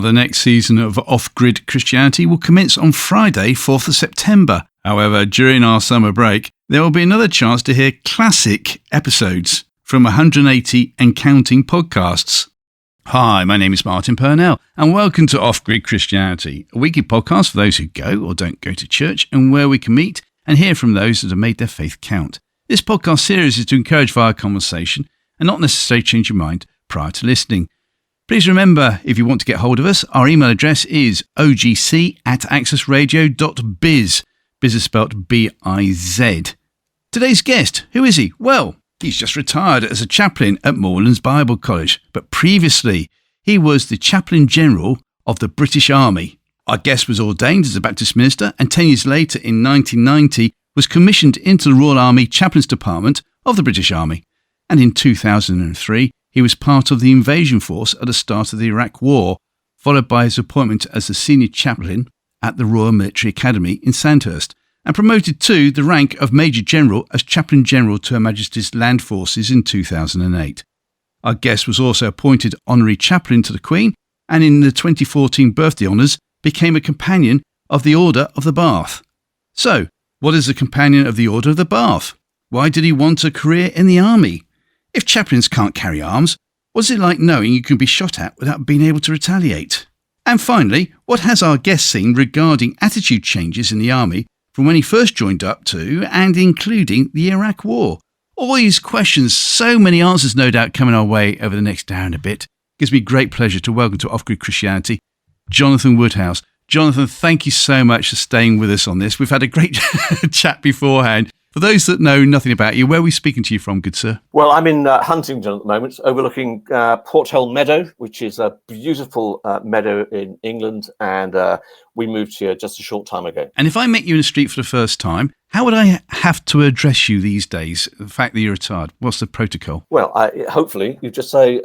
The next season of Off-Grid Christianity will commence on Friday, 4th of September. However, during our summer break, there will be another chance to hear classic episodes from 180 and counting podcasts. Hi, my name is Martin Purnell, and welcome to Off-Grid Christianity, a weekly podcast for those who go or don't go to church and where we can meet and hear from those that have made their faith count. This podcast series is to encourage via conversation and not necessarily change your mind prior to listening. Please remember, if you want to get hold of us, our email address is ogc@accessradio.biz. Biz is spelled B-I-Z. Today's guest, who is he? Well, he's just retired as a chaplain at Moorlands Bible College, but previously he was the chaplain general of the British Army. Our guest was ordained as a Baptist minister and 10 years later, in 1990, was commissioned into the Royal Army Chaplains Department of the British Army. And in 2003, he was part of the invasion force at the start of the Iraq War, followed by his appointment as the senior chaplain at the Royal Military Academy in Sandhurst, and promoted to the rank of Major General as Chaplain General to Her Majesty's Land Forces in 2008. Our guest was also appointed Honorary Chaplain to the Queen, and in the 2014 birthday honours became a Companion of the Order of the Bath. So, what is a Companion of the Order of the Bath? Why did he want a career in the Army? If chaplains can't carry arms, what's it like knowing you can be shot at without being able to retaliate? And finally, what has our guest seen regarding attitude changes in the Army from when he first joined up to and including the Iraq War? All these questions, so many answers no doubt coming our way over the next hour and a bit. It gives me great pleasure to welcome to Off-Grid Christianity, Jon Woodhouse. Jonathan, thank you so much for staying with us on this. We've had a great chat beforehand. For those that know nothing about you, where are we speaking to you from, good sir? Well, I'm in Huntingdon at the moment, overlooking Porthole Meadow, which is a beautiful meadow in England, and we moved here just a short time ago. And if I met you in the street for the first time, how would I have to address you these days, the fact that you're retired? What's the protocol? Well, hopefully you just say,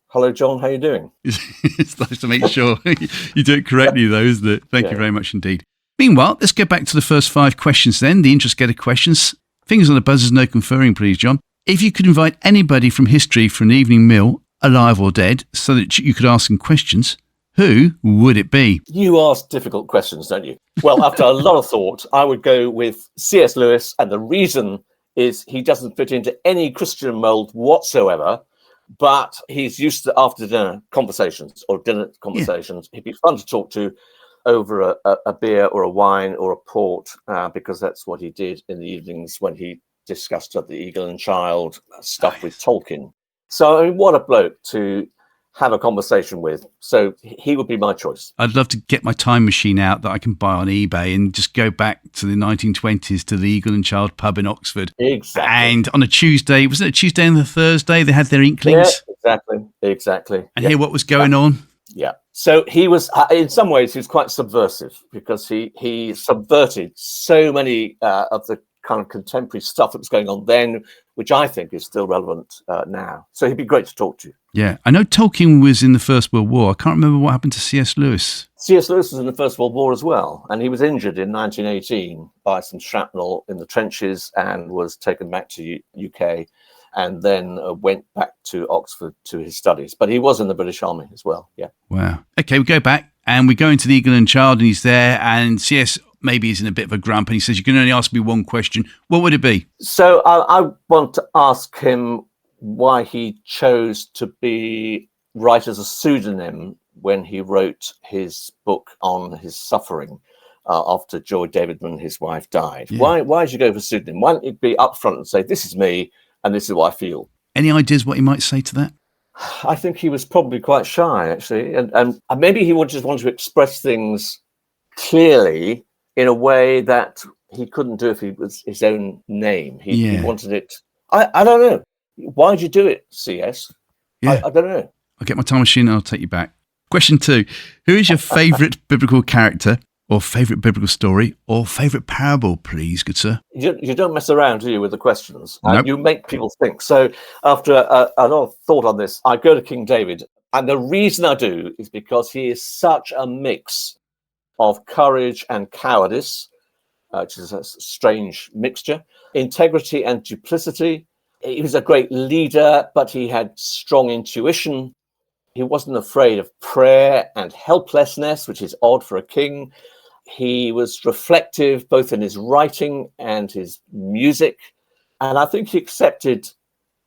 hello, John, how are you doing? It's nice to make sure you do it correctly, though, isn't it? Thank you very much indeed. Meanwhile, let's go back to the first 5 questions then, the interest getter questions. Fingers on the buzzers, no conferring, please, John. If you could invite anybody from history for an evening meal, alive or dead, so that you could ask them questions, who would it be? You ask difficult questions, don't you? Well, after a lot of thought, I would go with C.S. Lewis, and the reason is he doesn't fit into any Christian mould whatsoever, but he's used to after dinner conversations or dinner conversations. Yeah. He'd be fun to talk to over a beer or a wine or a port, because that's what he did in the evenings when he discussed the Eagle and Child stuff with Tolkien. So, I mean, what a bloke to have a conversation with. So he would be my choice. I'd love to get my time machine out that I can buy on eBay and just go back to the 1920s to the Eagle and Child pub in Oxford. Exactly. And on a Tuesday, wasn't it a Tuesday and a Thursday, they had their Inklings? Yeah, exactly. And hear what was going on? Yeah. So he was, in some ways, he was quite subversive because he subverted so many of the kind of contemporary stuff that was going on then, which I think is still relevant now. So he'd be great to talk to. Yeah. I know Tolkien was in the First World War. I can't remember what happened to C.S. Lewis. C.S. Lewis was in the First World War as well. And he was injured in 1918 by some shrapnel in the trenches and was taken back to UK. And then went back to Oxford to his studies. But he was in the British Army as well, yeah. Wow. Okay, we go back and we go into the Eagle and Child, and he's there, and CS maybe is in a bit of a grump, and he says, you can only ask me one question. What would it be? So I want to ask him why he chose to write as a pseudonym when he wrote his book on his suffering after Joy Davidman, his wife, died. Yeah. Why did you go for pseudonym? Why don't you be upfront and say, this is me, and this is what I feel? Any ideas what he might say to that? I think he was probably quite shy, actually. And maybe he would just want to express things clearly in a way that he couldn't do if it was his own name. He wanted it. I don't know. Why did you do it, CS? Yeah. I don't know. I'll get my time machine and I'll take you back. Question 2. Who is your favourite biblical character or favourite biblical story or favourite parable, please, good sir? You don't mess around, do you, with the questions? Nope. You make people think. So after a lot of thought on this, I go to King David. And the reason I do is because he is such a mix of courage and cowardice, which is a strange mixture, integrity and duplicity. He was a great leader, but he had strong intuition. He wasn't afraid of prayer and helplessness, which is odd for a king. He was reflective both in his writing and his music. And I think he accepted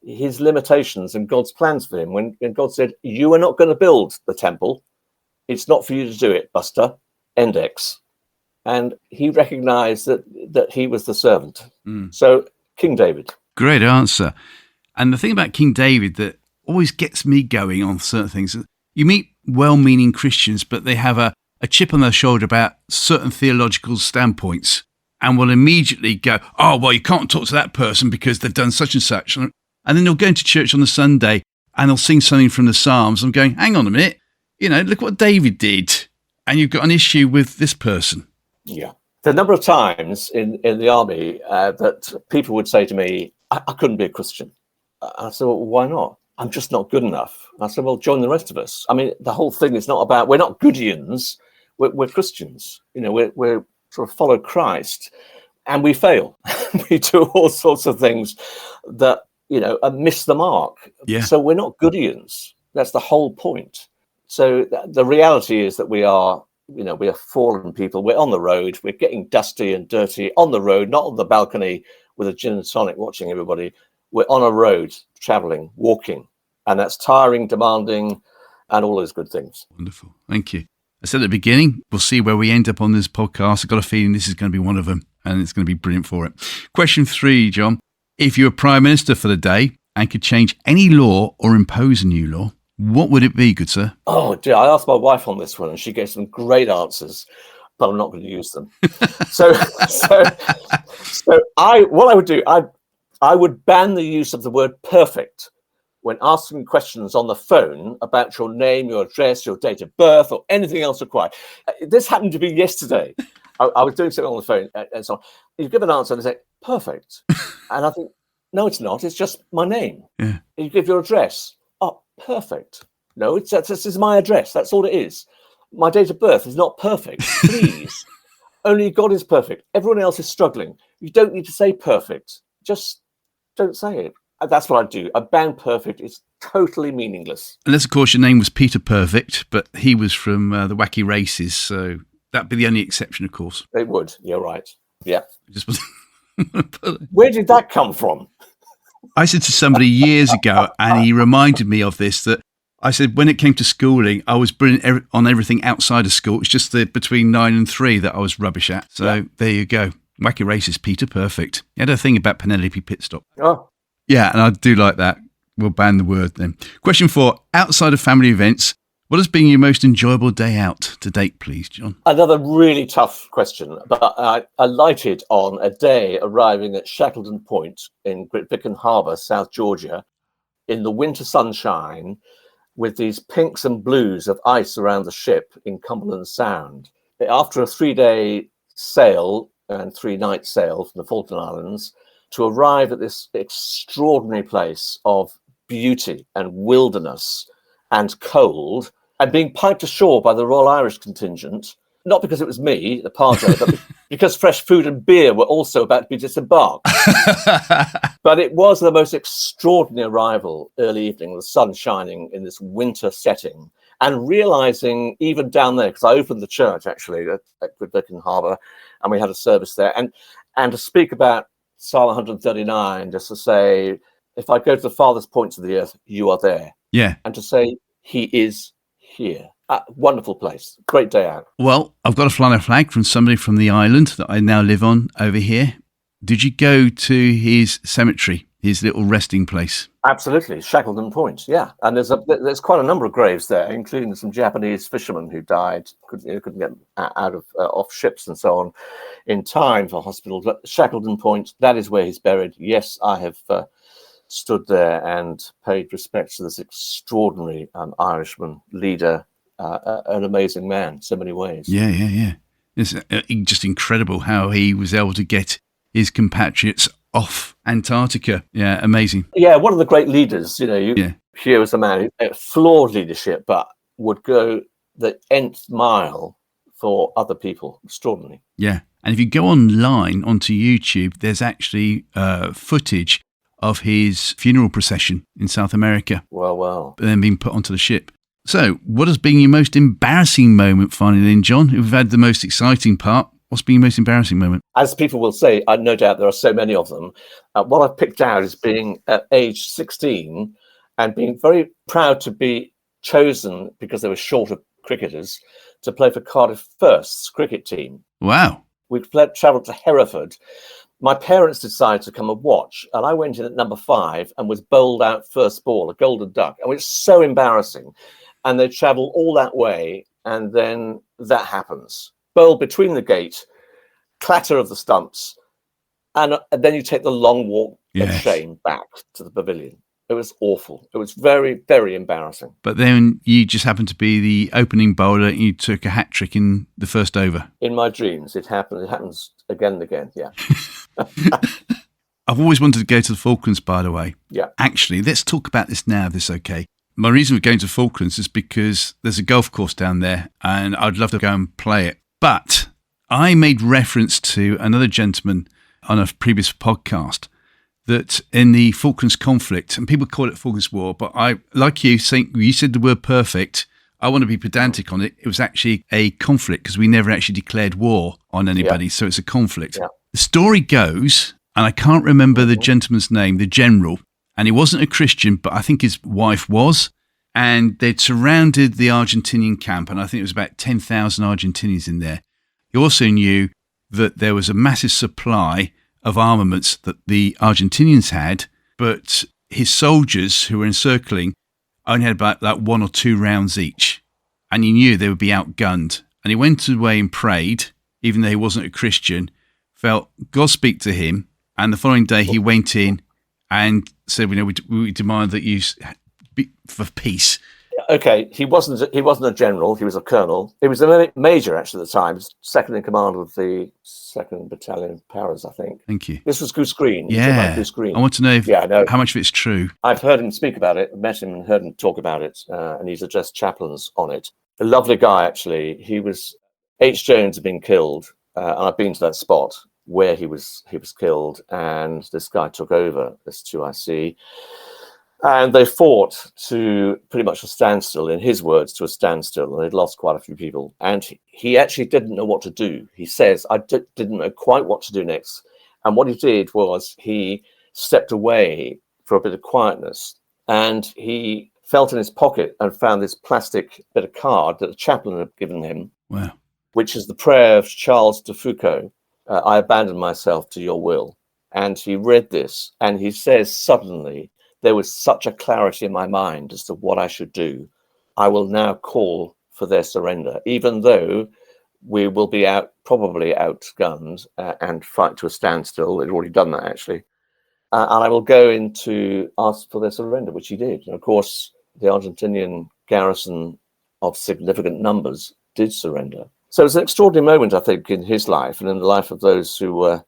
his limitations and God's plans for him. When God said, you are not going to build the temple, it's not for you to do it, Buster, Endex. And he recognized that he was the servant. So King David. Great answer. And the thing about King David that always gets me going on certain things, you meet well-meaning Christians, but they have a chip on their shoulder about certain theological standpoints and will immediately go, oh, well, you can't talk to that person because they've done such and such. And then they'll go into church on the Sunday and they'll sing something from the Psalms. I'm going, hang on a minute, look what David did. And you've got an issue with this person. Yeah. The number of times in the army that people would say to me, I couldn't be a Christian. I said, well, why not? I'm just not good enough. I said, well, join the rest of us. I mean, the whole thing is not about, we're not Goodians, we're Christians. We're sort of follow Christ, and we fail. We do all sorts of things that, miss the mark. Yeah. So we're not Goodians. That's the whole point. So the reality is that we are fallen people. We're on the road. We're getting dusty and dirty on the road, not on the balcony with a gin and tonic watching everybody. We're on a road, traveling, walking, and that's tiring, demanding, and all those good things. Wonderful. Thank you. I said at the beginning, we'll see where we end up on this podcast. I've got a feeling this is going to be one of them, and it's going to be brilliant for it. Question 3, Jon. If you were Prime Minister for the day and could change any law or impose a new law, what would it be, good sir? Oh, dear. I asked my wife on this one, and she gave some great answers, but I'm not going to use them. I would ban the use of the word perfect when asking questions on the phone about your name, your address, your date of birth, or anything else required. This happened to be yesterday. I was doing something on the phone, and so you give an answer and they say, perfect. And I think, no, it's not. It's just my name. Yeah. You give your address. Oh, perfect. No, this is my address. That's all it is. My date of birth is not perfect. Please. Only God is perfect. Everyone else is struggling. You don't need to say perfect. Just don't say it. That's what I do. A ban perfect is totally meaningless. Unless, of course, your name was Peter Perfect, but he was from the Wacky Races, so that'd be the only exception, of course. It would. You're right. Yeah. Where did that come from? I said to somebody years ago, and he reminded me of this, that I said when it came to schooling, I was brilliant on everything outside of school. It's just between 9 and 3 that I was rubbish at. So There you go. Wacky Races, Peter Perfect. He had a thing about Penelope Pitstop. Oh. Yeah, and I do like that. We'll ban the word then. Question 4, outside of family events, what has been your most enjoyable day out to date, please, Jon? Another really tough question, but I alighted on a day arriving at Shackleton Point in Great Britain Harbour, South Georgia, in the winter sunshine with these pinks and blues of ice around the ship in Cumberland Sound. After a 3-day sail and 3-night sail from the Falkland Islands, to arrive at this extraordinary place of beauty and wilderness and cold, and being piped ashore by the Royal Irish contingent, not because it was me, the padre, but because fresh food and beer were also about to be disembarked. But it was the most extraordinary arrival early evening, the sun shining in this winter setting, and realizing even down there, because I opened the church actually at Good Harbour, and we had a service there, and to speak about Psalm 139, just to say, if I go to the farthest points of the earth, you are there. Yeah. And to say, he is here. Wonderful place. Great day out. Well, I've got a flannel flag from somebody from the island that I now live on over here. Did you go to his cemetery, his little resting place? Absolutely. Shackleton Point, yeah. And there's quite a number of graves there, including some Japanese fishermen who died, couldn't get out of off ships and so on in time for hospital. But Shackleton Point, that is where he's buried. Yes, I have stood there and paid respects to this extraordinary Irishman, leader, an amazing man in so many ways. Yeah. It's just incredible how he was able to get his compatriots off Antarctica. Yeah, amazing. Yeah, one of the great leaders, here was a man who had flawed leadership, but would go the nth mile for other people. Extraordinary. Yeah. And if you go online onto YouTube, there's actually footage of his funeral procession in South America. Well. But then being put onto the ship. So, what has been your most embarrassing moment finally then, John? We've had the most exciting part. What's been your most embarrassing moment? As people will say, no doubt there are so many of them. What I've picked out is being at age 16 and being very proud to be chosen, because they were short of cricketers, to play for Cardiff First's cricket team. Wow. We travelled to Hereford. My parents decided to come and watch, and I went in at number 5 and was bowled out first ball, a golden duck. And it was so embarrassing. And they travel all that way, and then that happens. Bowl between the gate, clatter of the stumps, and then you take the long walk of shame back to the pavilion. It was awful. It was very, very embarrassing. But then you just happened to be the opening bowler and you took a hat trick in the first over. In my dreams, it happened. It happens again and again, yeah. I've always wanted to go to the Falklands, by the way. Yeah. Actually, let's talk about this now, if it's okay. My reason for going to Falklands is because there's a golf course down there and I'd love to go and play it. But I made reference to another gentleman on a previous podcast that in the Falklands conflict, and people call it Falklands War, but I, like you, you said the word perfect. I want to be pedantic on it. It was actually a conflict because we never actually declared war on anybody. So it's a conflict. Yeah. The story goes, and I can't remember the gentleman's name, the general, and he wasn't a Christian, but I think his wife was. And they'd surrounded the Argentinian camp, and I think it was about 10,000 Argentinians in there. He also knew that there was a massive supply of armaments that the Argentinians had, but his soldiers who were encircling only had about like 1 or 2 rounds each. And he knew they would be outgunned. And he went away and prayed, even though he wasn't a Christian, felt God speak to him. And the following day he went in and said, we demand that you be for peace. Okay, he wasn't a general. He was a colonel. He was a major actually at the time. Second in command of the 2nd Battalion of Paris, I think. Thank you. This was Goose Green. Yeah, Goose Green. I want to know how much of it's true. I've heard him speak about it, met him and heard him talk about it, and he's addressed chaplains on it. A lovely guy, actually. H. Jones had been killed, and I've been to that spot where he was killed, and this guy took over, this 2IC. And they fought to pretty much a standstill, in his words, to a standstill, and they'd lost quite a few people. And he actually didn't know what to do. He says, I didn't know quite what to do next. And what he did was he stepped away for a bit of quietness, and he felt in his pocket and found this plastic bit of card that the chaplain had given him, wow, which is the prayer of Charles de Foucault, I abandon myself to your will. And he read this, and he says, suddenly, there was such a clarity in my mind as to what I should do. I will now call for their surrender, even though we will be probably outgunned and fight to a standstill. They'd already done that, actually. And I will go in to ask for their surrender, which he did. And of course, the Argentinian garrison of significant numbers did surrender. So it was an extraordinary moment, I think, in his life and in the life of those who were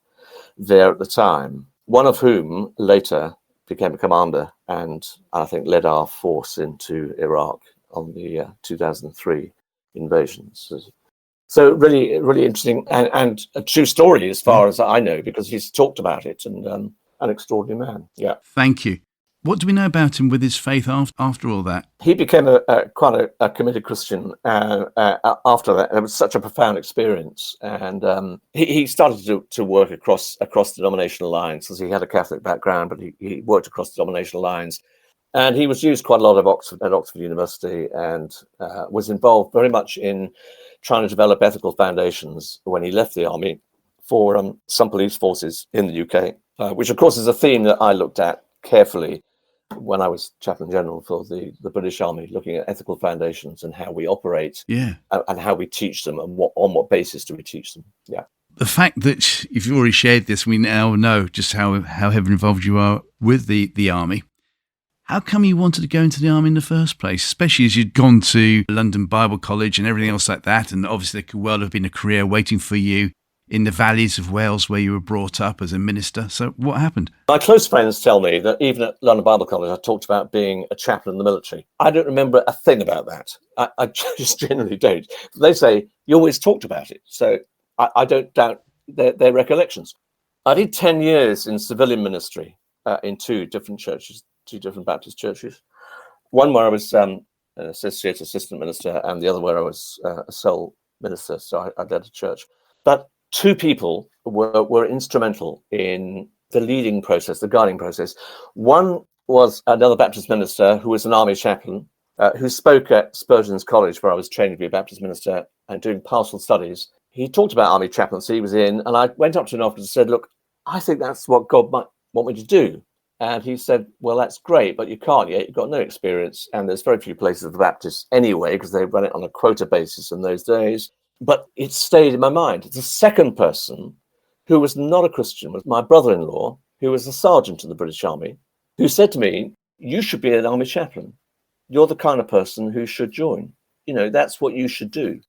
there at the time, one of whom later became a commander and I think led our force into Iraq on the 2003 invasions. So really, really interesting and a true story as far as I know, because he's talked about it, and an extraordinary man. Yeah. Thank you. What do we know about him with his faith after all that? He became quite a committed Christian after that. It was such a profound experience. And he started to work across denominational lines, because he had a Catholic background, but he worked across denominational lines. And he was used quite a lot at Oxford University, and was involved very much in trying to develop ethical foundations when he left the army for some police forces in the UK, which of course is a theme that I looked at carefully when I was chaplain general for the British Army, looking at ethical foundations and how we operate, and how we teach them, and on what basis do we teach them. Yeah. The fact that if you've already shared this, we now know just how heavily involved you are with the army. How come you wanted to go into the army in the first place, especially as you'd gone to London Bible College and everything else like that, and obviously there could well have been a career waiting for you in the valleys of Wales where you were brought up as a minister. So what happened? My close friends tell me that even at London Bible College, I talked about being a chaplain in the military. I don't remember a thing about that. I just generally don't. They say, you always talked about it. So I don't doubt their recollections. I did 10 years in civilian ministry in two different churches, two different Baptist churches. One where I was an assistant minister, and the other where I was a sole minister. So I led a church. But two people were instrumental in the leading process, the guiding process. One was another Baptist minister who was an army chaplain, who spoke at Spurgeon's College, where I was training to be a Baptist minister and doing pastoral studies. He talked about army chaplaincy. He was in, and I went up to him afterwards and said, "Look, I think that's what God might want me to do." And he said, "Well, that's great, but you can't yet. You've got no experience, and there's very few places of the Baptists anyway, because they run it on a quota basis in those days." But it stayed in my mind. The second person, who was not a Christian, was my brother-in-law, who was a sergeant in the British Army, who said to me, "You should be an army chaplain. You're the kind of person who should join. You know, that's what you should do."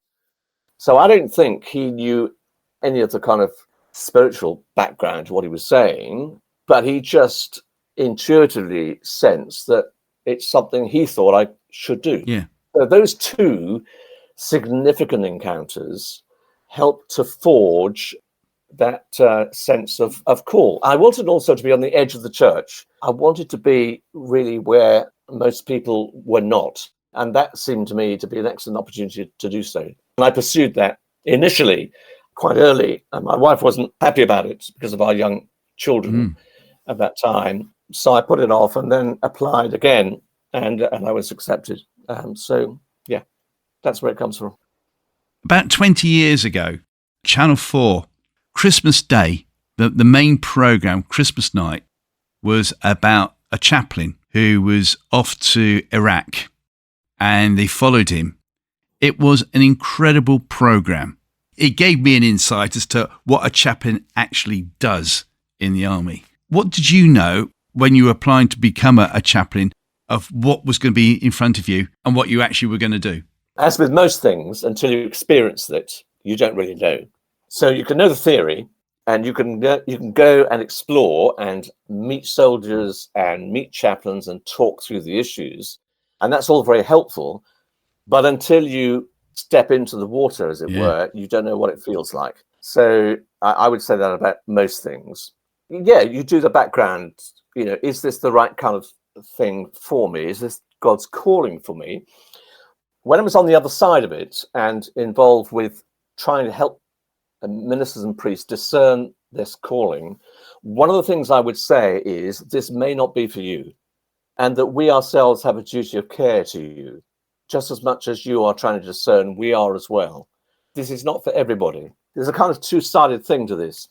So I don't think he knew any of the kind of spiritual background to what he was saying, but he just intuitively sensed that it's something he thought I should do. Yeah. So those two significant encounters helped to forge that sense of call. I wanted also to be on the edge of the church. I wanted to be really where most people were not. And that seemed to me to be an excellent opportunity to do so. And I pursued that initially quite early. And my wife wasn't happy about it because of our young children at that time. So I put it off and then applied again, and I was accepted. So, yeah, that's where it comes from. About 20 years ago, Channel 4, Christmas Day, the main programme, Christmas night, was about a chaplain who was off to Iraq, and they followed him. It was an incredible programme. It gave me an insight as to what a chaplain actually does in the army. What did you know when you were applying to become a chaplain of what was going to be in front of you and what you actually were going to do? As with most things, until you experience it, you don't really know. So you can know the theory, and you can go and explore and meet soldiers and meet chaplains and talk through the issues, and that's all very helpful. But until you step into the water, as it were, you don't know what it feels like. So I would say that about most things. Yeah, you do the background. You know, is this the right kind of thing for me? Is this God's calling for me? When I was on the other side of it and involved with trying to help ministers and priests discern this calling, one of the things I would say is this may not be for you, and that we ourselves have a duty of care to you. Just as much as you are trying to discern, we are as well. This is not for everybody. There's a kind of two-sided thing to this.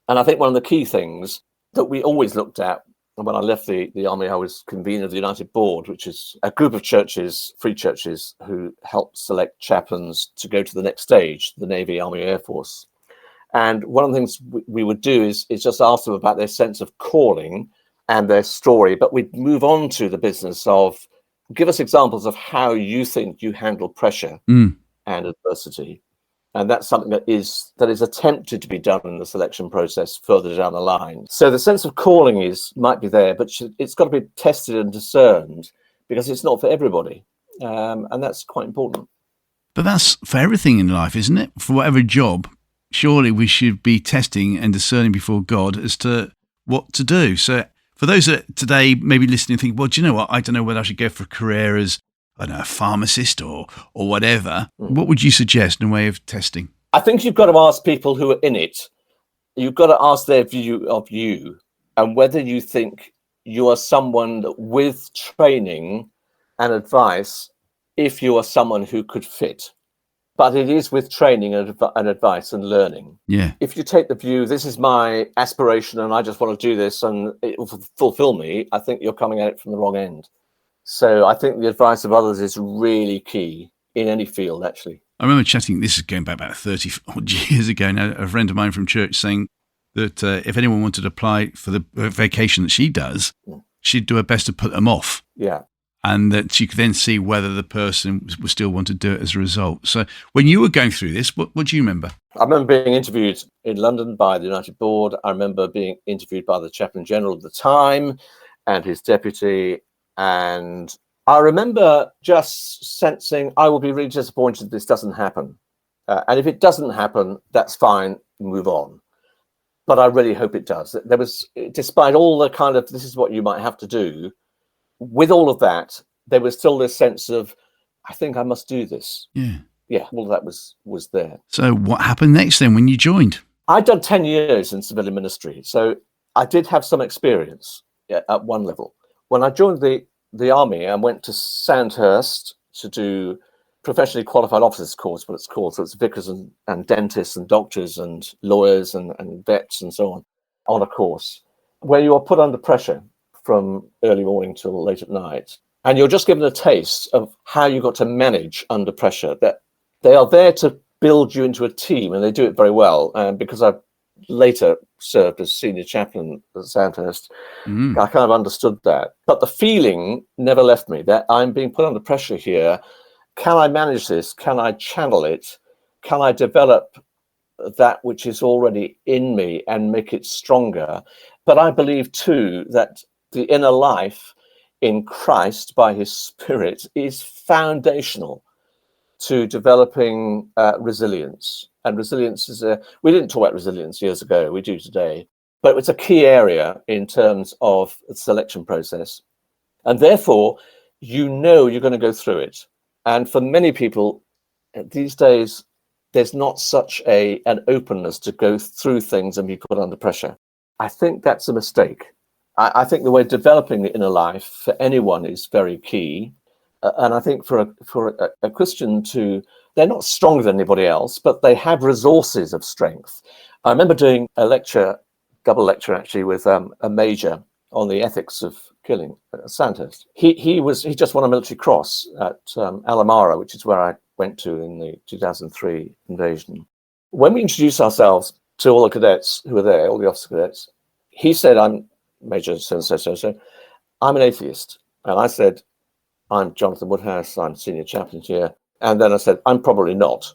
And I think one of the key things that we always looked at, and when I left the army, I was convener of the United Board, which is a group of churches, free churches, who help select chaplains to go to the next stage, the Navy, Army, Air Force. And one of the things we would do is just ask them about their sense of calling and their story, but we'd move on to the business of, give us examples of how you think you handle pressure and adversity. And that's something that is attempted to be done in the selection process further down the line. So the sense of calling might be there, but it's got to be tested and discerned, because it's not for everybody. And that's quite important. But that's for everything in life, isn't it? For whatever job, surely we should be testing and discerning before God as to what to do. So for those that today maybe listening think, well, do you know what? I don't know whether I should go for a career as, I don't know, a pharmacist or whatever. What would you suggest in a way of testing? I think you've got to ask people who are in it. You've got to ask their view of you and whether you think you are someone that, with training and advice, if you are someone who could fit. But it is with training and advice and learning. Yeah. If you take the view, this is my aspiration and I just want to do this and it will fulfill me, I think you're coming at it from the wrong end. So I think the advice of others is really key in any field, actually. I remember chatting, this is going back about 30 odd years ago now, a friend of mine from church saying that if anyone wanted to apply for the vacation that she does, she'd do her best to put them off. Yeah. And that she could then see whether the person would still want to do it as a result. So when you were going through this, what do you remember? I remember being interviewed in London by the United Board. I remember being interviewed by the Chaplain General at the time and his deputy. And I remember just sensing I will be really disappointed if this doesn't happen. And if it doesn't happen, that's fine, move on. But I really hope it does. There was, despite all the kind of, this is what you might have to do, with all of that, there was still this sense of I think I must do this. Yeah. Yeah, all that was there. So what happened next then when you joined? I'd done 10 years in civilian ministry, so I did have some experience at one level. When I joined the army, I went to Sandhurst to do professionally qualified officers course, what it's called. So it's vicars and dentists and doctors and lawyers and vets and so on a course where you are put under pressure from early morning till late at night. And you're just given a taste of how you got to manage under pressure. That they are there to build you into a team, and they do it very well. And because I later served as senior chaplain at Sandhurst, I kind of understood that. But the feeling never left me that I'm being put under pressure here. Can I manage this? Can I channel it? Can I develop that which is already in me and make it stronger? But I believe too that the inner life in Christ by his Spirit is foundational to developing resilience. And resilience is we didn't talk about resilience years ago, we do today, but it's a key area in terms of the selection process. And therefore, you're going to go through it. And for many people these days, there's not such an openness to go through things and be put under pressure. I think that's a mistake. I think the way developing the inner life for anyone is very key. And I think for a Christian they're not stronger than anybody else, but they have resources of strength. I remember doing a lecture, double lecture actually, with a major on the ethics of killing at Sandhurst. He just won a military cross at Alamara, which is where I went to in the 2003 invasion. When we introduced ourselves to all the cadets who were there, all the officer cadets, he said, "I'm Major so-and-so, I'm an atheist." And I said, "I'm Jonathan Woodhouse, I'm senior chaplain here." And then I said, "I'm probably not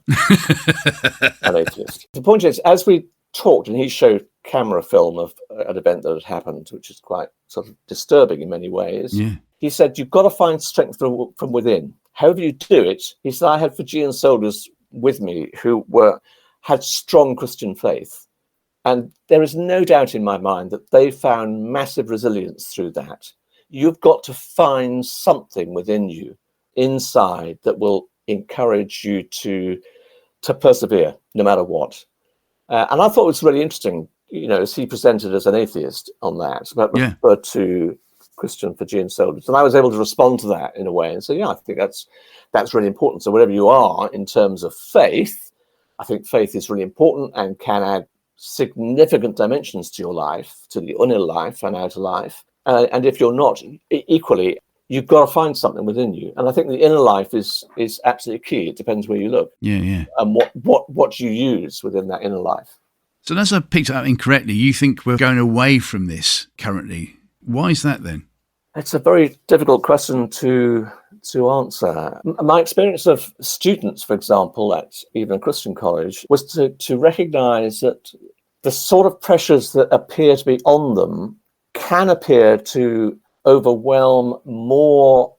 an atheist." The point is, as we talked, and he showed camera film of an event that had happened, which is quite sort of disturbing in many ways. Yeah. He said, "You've got to find strength from within. However you do it," he said, "I had Fijian soldiers with me who had strong Christian faith. And there is no doubt in my mind that they found massive resilience through that. You've got to find something within you, inside, that will encourage you to persevere no matter what." And I thought it was really interesting, as he presented as an atheist on that, but referred to Christian Fijian soldiers. And I was able to respond to that in a way and say, yeah, I think that's really important. So wherever you are in terms of faith, I think faith is really important and can add significant dimensions to your life, to the inner life and outer life. And if you're not, equally, you've got to find something within you. And I think the inner life is absolutely key. It depends where you look. Yeah. And what you use within that inner life. So unless I picked it up incorrectly, you think we're going away from this currently. Why is that then? It's a very difficult question to answer. My experience of students, for example, at even a Christian college, was to recognize that the sort of pressures that appear to be on them can appear to overwhelm more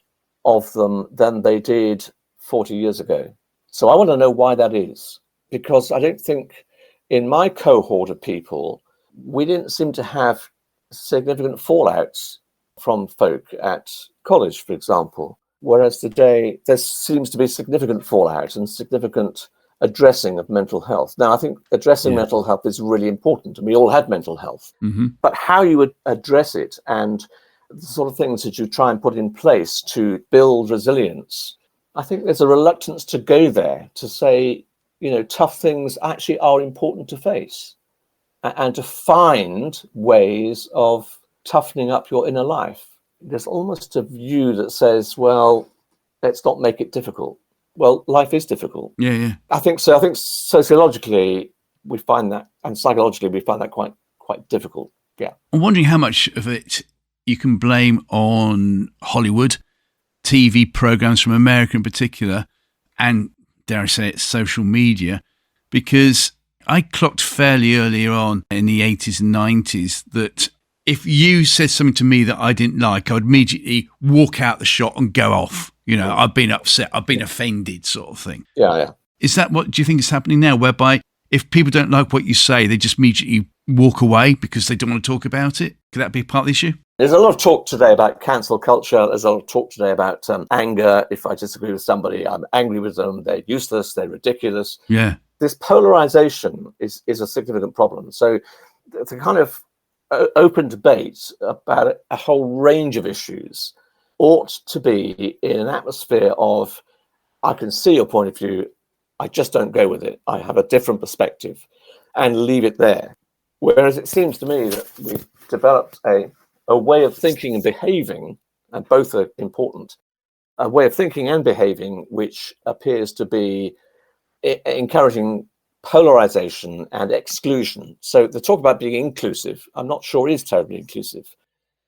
of them than they did 40 years ago. So I want to know why that is, because I don't think in my cohort of people, we didn't seem to have significant fallouts from folk at college, for example. Whereas today, there seems to be significant fallout and significant addressing of mental health. Now, I think addressing mental health is really important, and we all have mental health. Mm-hmm. But how you would address it and the sort of things that you try and put in place to build resilience, I think there's a reluctance to go there, to say, tough things actually are important to face, and to find ways of toughening up your inner life. There's almost a view that says, well, let's not make it difficult. Well, life is difficult. Yeah. I think so. I think sociologically we find that, and psychologically we find that quite difficult. Yeah. I'm wondering how much of it you can blame on Hollywood, TV programs from America in particular, and dare I say it, social media, because I clocked fairly earlier on in the 80s and 90s that if you said something to me that I didn't like, I would immediately walk out the shot and go off. I've been upset, I've been offended, sort of thing. Yeah. Is that what do you think is happening now, whereby if people don't like what you say, they just immediately walk away because they don't want to talk about it? Could that be part of the issue? There's a lot of talk today about cancel culture. There's a lot of talk today about anger. If I disagree with somebody, I'm angry with them. They're useless. They're ridiculous. Yeah. This polarization is a significant problem. So the kind of open debate about a whole range of issues ought to be in an atmosphere of, I can see your point of view, I just don't go with it. I have a different perspective, and leave it there. Whereas it seems to me that we've developed a way of thinking and behaving, and both are important, a way of thinking and behaving which appears to be encouraging polarization and exclusion. So the talk about being inclusive, I'm not sure is terribly inclusive.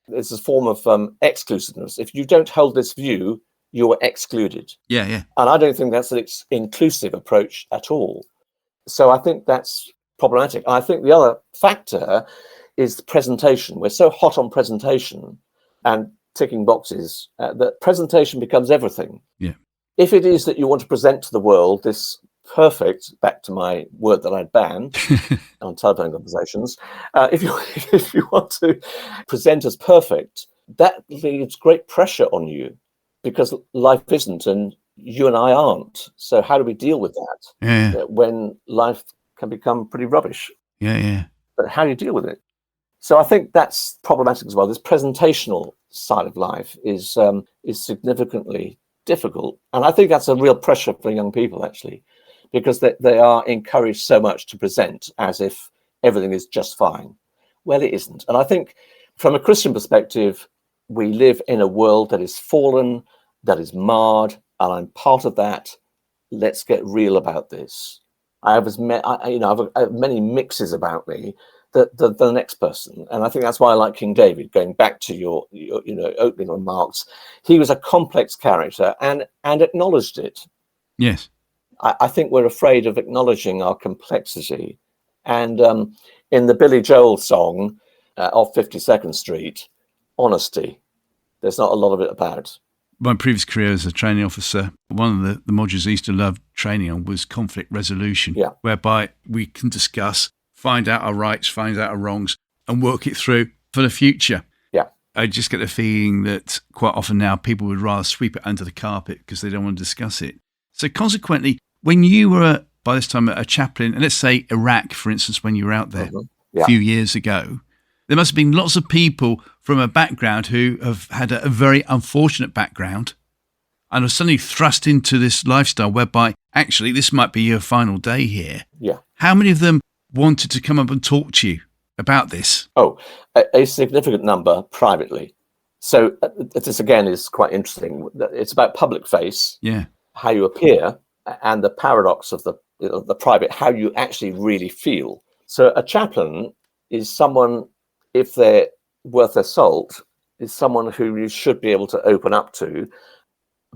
It's a form of exclusiveness. If you don't hold this view, you're excluded. Yeah, yeah. And I don't think that's an inclusive approach at all. So I think that's problematic. I think the other factor is the presentation. We're so hot on presentation and ticking boxes that presentation becomes everything. Yeah. If it is that you want to present to the world this perfect, back to my word that I'd ban on telephone conversations, if you want to present as perfect, that leaves great pressure on you, because life isn't, and you and I aren't. So how do we deal with that? Yeah. When life can become pretty rubbish? Yeah, yeah. But how do you deal with it? So I think that's problematic as well. This presentational side of life is significantly difficult. And I think that's a real pressure for young people, actually, because they are encouraged so much to present as if everything is just fine. Well, it isn't. And I think from a Christian perspective, we live in a world that is fallen, that is marred, and I'm part of that. Let's get real about this. I have many mixes about me the next person, and I think that's why I like King David. Going back to your opening remarks, he was a complex character and acknowledged it. Yes. I think we're afraid of acknowledging our complexity, and in the Billy Joel song off 52nd Street, honesty, there's not a lot of it about. My previous career as a training officer, one of the modules I used to love training on was conflict resolution, whereby we can discuss, find out our rights, find out our wrongs, and work it through for the future. Yeah. I just get the feeling that quite often now people would rather sweep it under the carpet because they don't want to discuss it. So consequently, when you were, by this time, a chaplain, and let's say Iraq, for instance, when you were out there a few years ago, there must have been lots of people from a background who have had a very unfortunate background and are suddenly thrust into this lifestyle whereby actually this might be your final day here. Yeah. How many of them wanted to come up and talk to you about this? Oh, a significant number privately. So this again is quite interesting. It's about public face, how you appear, and the paradox of the private, how you actually really feel. So a chaplain is someone, if they're worth their salt, is someone who you should be able to open up to,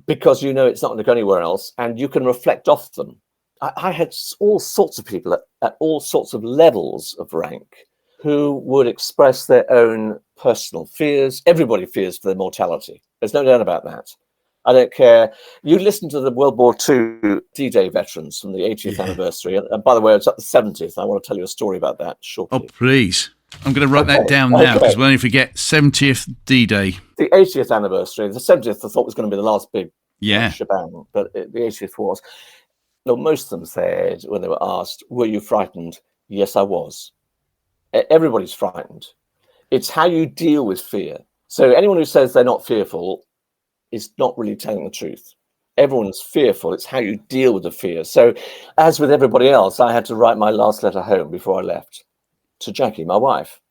because you know it's not going to go anywhere else, and you can reflect off them. I had all sorts of people at all sorts of levels of rank who would express their own personal fears. Everybody fears for their mortality. There's no doubt about that. I don't care. You listen to the World War II D-Day veterans from the 80th anniversary. And by the way, it's at the 70th. I want to tell you a story about that shortly. Oh, please. I'm going to write that down now, because we'll only forget 70th D-Day. The 80th anniversary. The 70th I thought was going to be the last big shebang, but the 80th was. No, most of them said, when they were asked, were you frightened? Yes, I was. Everybody's frightened. It's how you deal with fear. So anyone who says they're not fearful is not really telling the truth. Everyone's fearful. It's how you deal with the fear. So as with everybody else, I had to write my last letter home before I left to Jackie, my wife.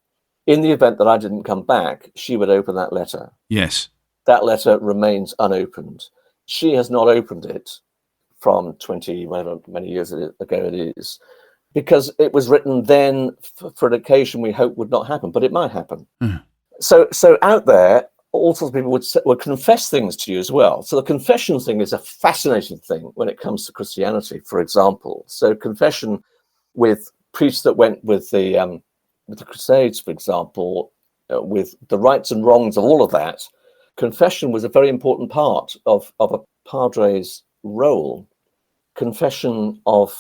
In the event that I didn't come back, she would open that letter. Yes. That letter remains unopened. She has not opened it from 20, whatever many years ago it is, because it was written then for an occasion we hope would not happen, but it might happen. So out there, all sorts of people would confess things to you as well. So the confession thing is a fascinating thing when it comes to Christianity, for example. So confession with priests that went with the Crusades, for example, with the rights and wrongs of all of that, confession was a very important part of a padre's role. Confession of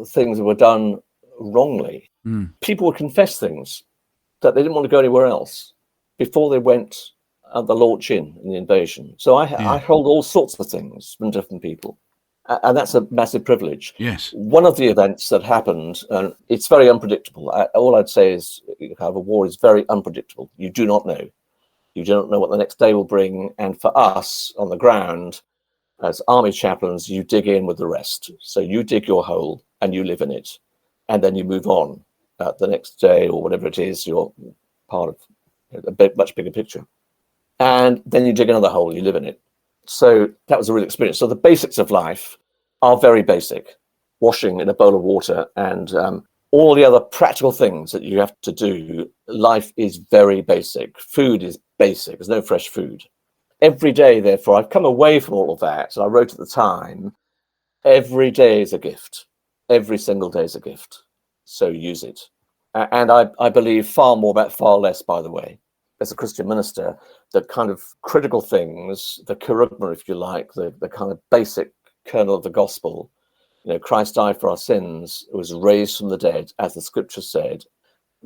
things that were done wrongly. People would confess things that they didn't want to go anywhere else, before they went at the launch in the invasion. So I hold all sorts of things from different people. And that's a massive privilege. Yes. One of the events that happened, and it's very unpredictable. All I'd say is a war is very unpredictable. You do not know. You don't know what the next day will bring. And for us on the ground, as army chaplains, you dig in with the rest. So you dig your hole and you live in it. And then you move on the next day or whatever it is. You're part of a much bigger picture. And then you dig another hole, you live in it. So that was a real experience. So the basics of life are very basic. Washing in a bowl of water and all the other practical things that you have to do. Life is very basic. Food is basic. There's no fresh food. Every day, therefore, I've come away from all of that. And I wrote at the time, every day is a gift. Every single day is a gift. So use it. And I believe far more about far less, by the way. As a Christian minister, the kind of critical things, the kerygma, if you like, the kind of basic kernel of the gospel, Christ died for our sins, was raised from the dead, as the scripture said,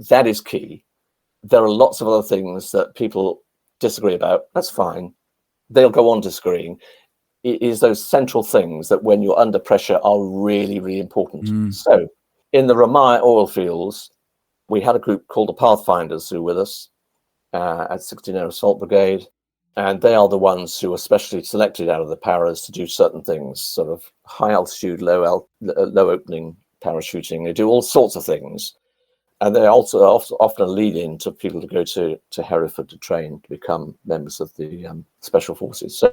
that is key. There are lots of other things that people disagree about. That's fine. They'll go on disagreeing. It is those central things that when you're under pressure are really, really important. So in the Ramai oil fields, we had a group called the Pathfinders who were with us at 16 Air Assault Brigade. And they are the ones who are specially selected out of the paras to do certain things, sort of high altitude, low opening parachuting. They do all sorts of things. And they also often a lead in to people to go to Hereford to train to become members of the Special Forces. So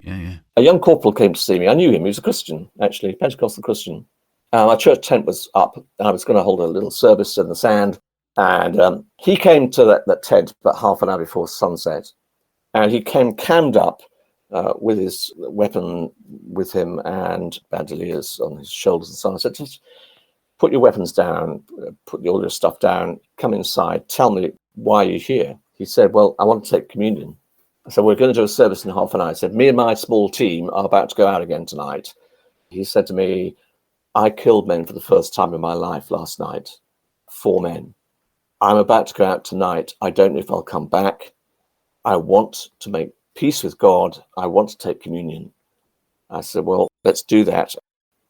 a young corporal came to see me. I knew him. He was a Christian, actually, Pentecostal Christian. My church tent was up and I was going to hold a little service in the sand. And he came to that tent about half an hour before sunset. And he came cammed up with his weapon with him and bandoliers on his shoulders and so on. I said, just put your weapons down, put all your stuff down, come inside, tell me why you're here. He said, well, I want to take communion. I said, we're going to do a service in half an hour. I said, me and my small team are about to go out again tonight. He said to me, I killed men for the first time in my life last night, 4 men. I'm about to go out tonight. I don't know if I'll come back. I want to make peace with God. I want to take communion. I said, well, let's do that.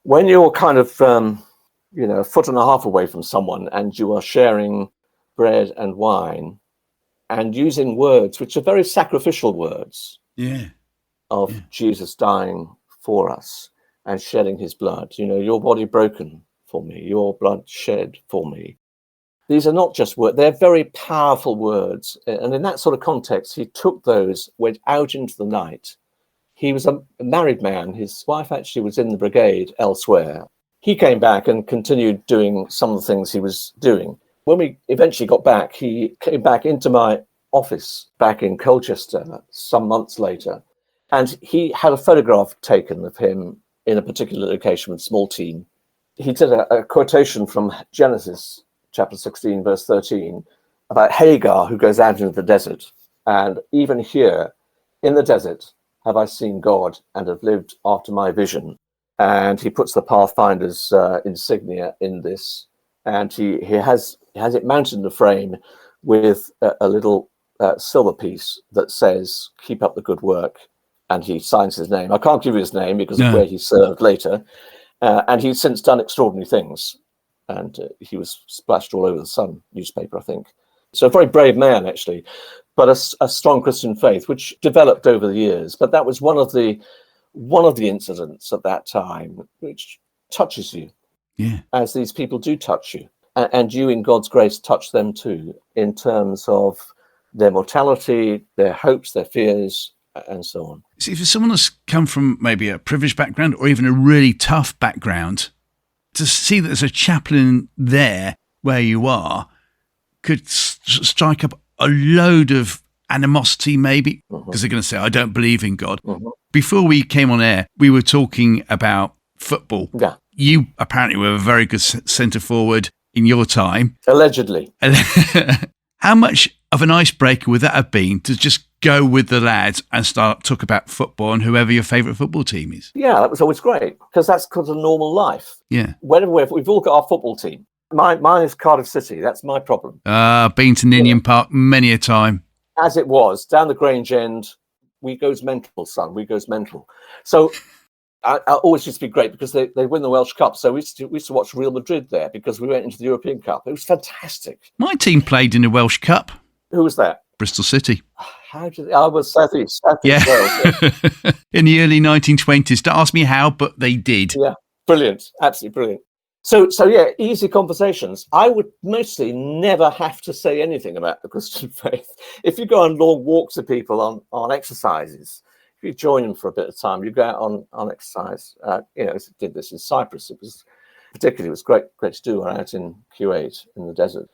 When you're kind of, a foot and a half away from someone and you are sharing bread and wine and using words, which are very sacrificial words of Jesus dying for us and shedding his blood, your body broken for me, your blood shed for me. These are not just words, they're very powerful words. And in that sort of context, he took those, went out into the night. He was a married man. His wife actually was in the brigade elsewhere. He came back and continued doing some of the things he was doing. When we eventually got back, he came back into my office back in Colchester some months later. And he had a photograph taken of him in a particular location with a small team. He did a quotation from Genesis chapter 16, verse 13, about Hagar who goes out into the desert. And even here in the desert have I seen God and have lived after my vision. And he puts the Pathfinder's insignia in this. And he has it mounted in the frame with a little silver piece that says, keep up the good work. And he signs his name. I can't give you his name because of where he served later. And he's since done extraordinary things. And he was splashed all over the Sun newspaper, I think. So a very brave man, actually, but a strong Christian faith, which developed over the years. But that was one of the incidents at that time which touches you, as these people do touch you. And you, in God's grace, touch them too, in terms of their mortality, their hopes, their fears, and so on. See, if someone has come from maybe a privileged background or even a really tough background, to see that there's a chaplain there where you are could strike up a load of animosity, maybe, because they're going to say, I don't believe in God. Before we came on air, we were talking about football. Yeah. You apparently were a very good centre forward in your time. Allegedly. How much of an icebreaker would that have been to just go with the lads and start talk about football and whoever your favourite football team is? Yeah, that was always great because that's because of normal life. Yeah. Whenever we've all got our football team. Mine is Cardiff City. That's my problem. Been to Ninian Park many a time. as it was, down the Grange end, we goes mental, son, we goes mental. So I always used to be great because they win the Welsh Cup. So we used to watch Real Madrid there because we went into the European Cup. It was fantastic. My team played in the Welsh Cup. Who was that? Bristol City. How did I was South East Wales. Yeah. In the early 1920s. Don't ask me how, but they did. Yeah, brilliant. Absolutely brilliant. So yeah, easy conversations. I would mostly never have to say anything about the Christian faith. If you go on long walks with people on exercises, if you join them for a bit of time, you go out on exercise. Did this in Cyprus. It was great to do out in Kuwait in the desert.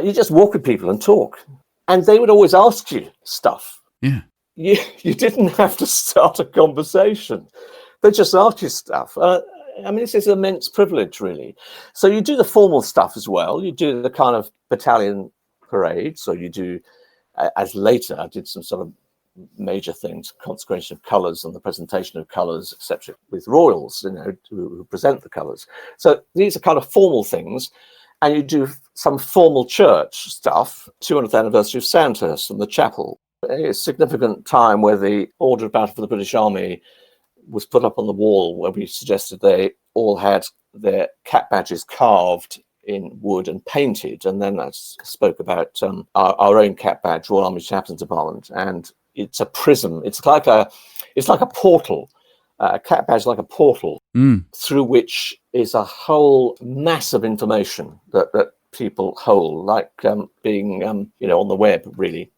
You just walk with people and talk, and they would always ask you stuff. Yeah, you didn't have to start a conversation. They just ask you stuff. This is an immense privilege, really. So you do the formal stuff as well. You do the kind of battalion parade. So you do, as later, I did some sort of major things, consecration of colours and the presentation of colours, etc., with royals, who present the colours. So these are kind of formal things. And you do some formal church stuff, 200th anniversary of Sandhurst and the chapel. A significant time where the Order of Battle for the British Army was put up on the wall, where we suggested they all had their cap badges carved in wood and painted. And then I spoke about our own cap badge, Royal Army Chaplain Department, and it's a prism. It's like a portal. A cap badge like a portal through which is a whole mass of information that people hold, like being on the web, really.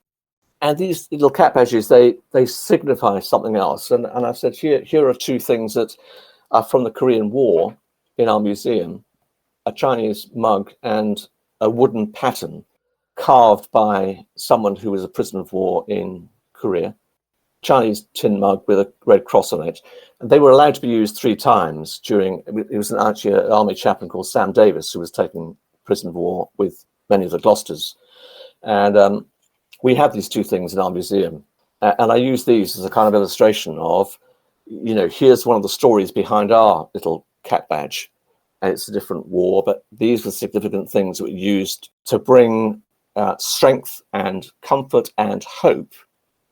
And these little cap badges, they signify something else. And I said, here are two things that are from the Korean War in our museum: a Chinese mug and a wooden pattern carved by someone who was a prisoner of war in Korea. Chinese tin mug with a red cross on it. And they were allowed to be used 3 times during, it was actually an army chaplain called Sam Davis who was taken prisoner of war with many of the Gloucesters. And we have these 2 things in our museum. And I use these as a kind of illustration of, here's one of the stories behind our little cap badge. And it's a different war, but these were significant things that were used to bring strength and comfort and hope.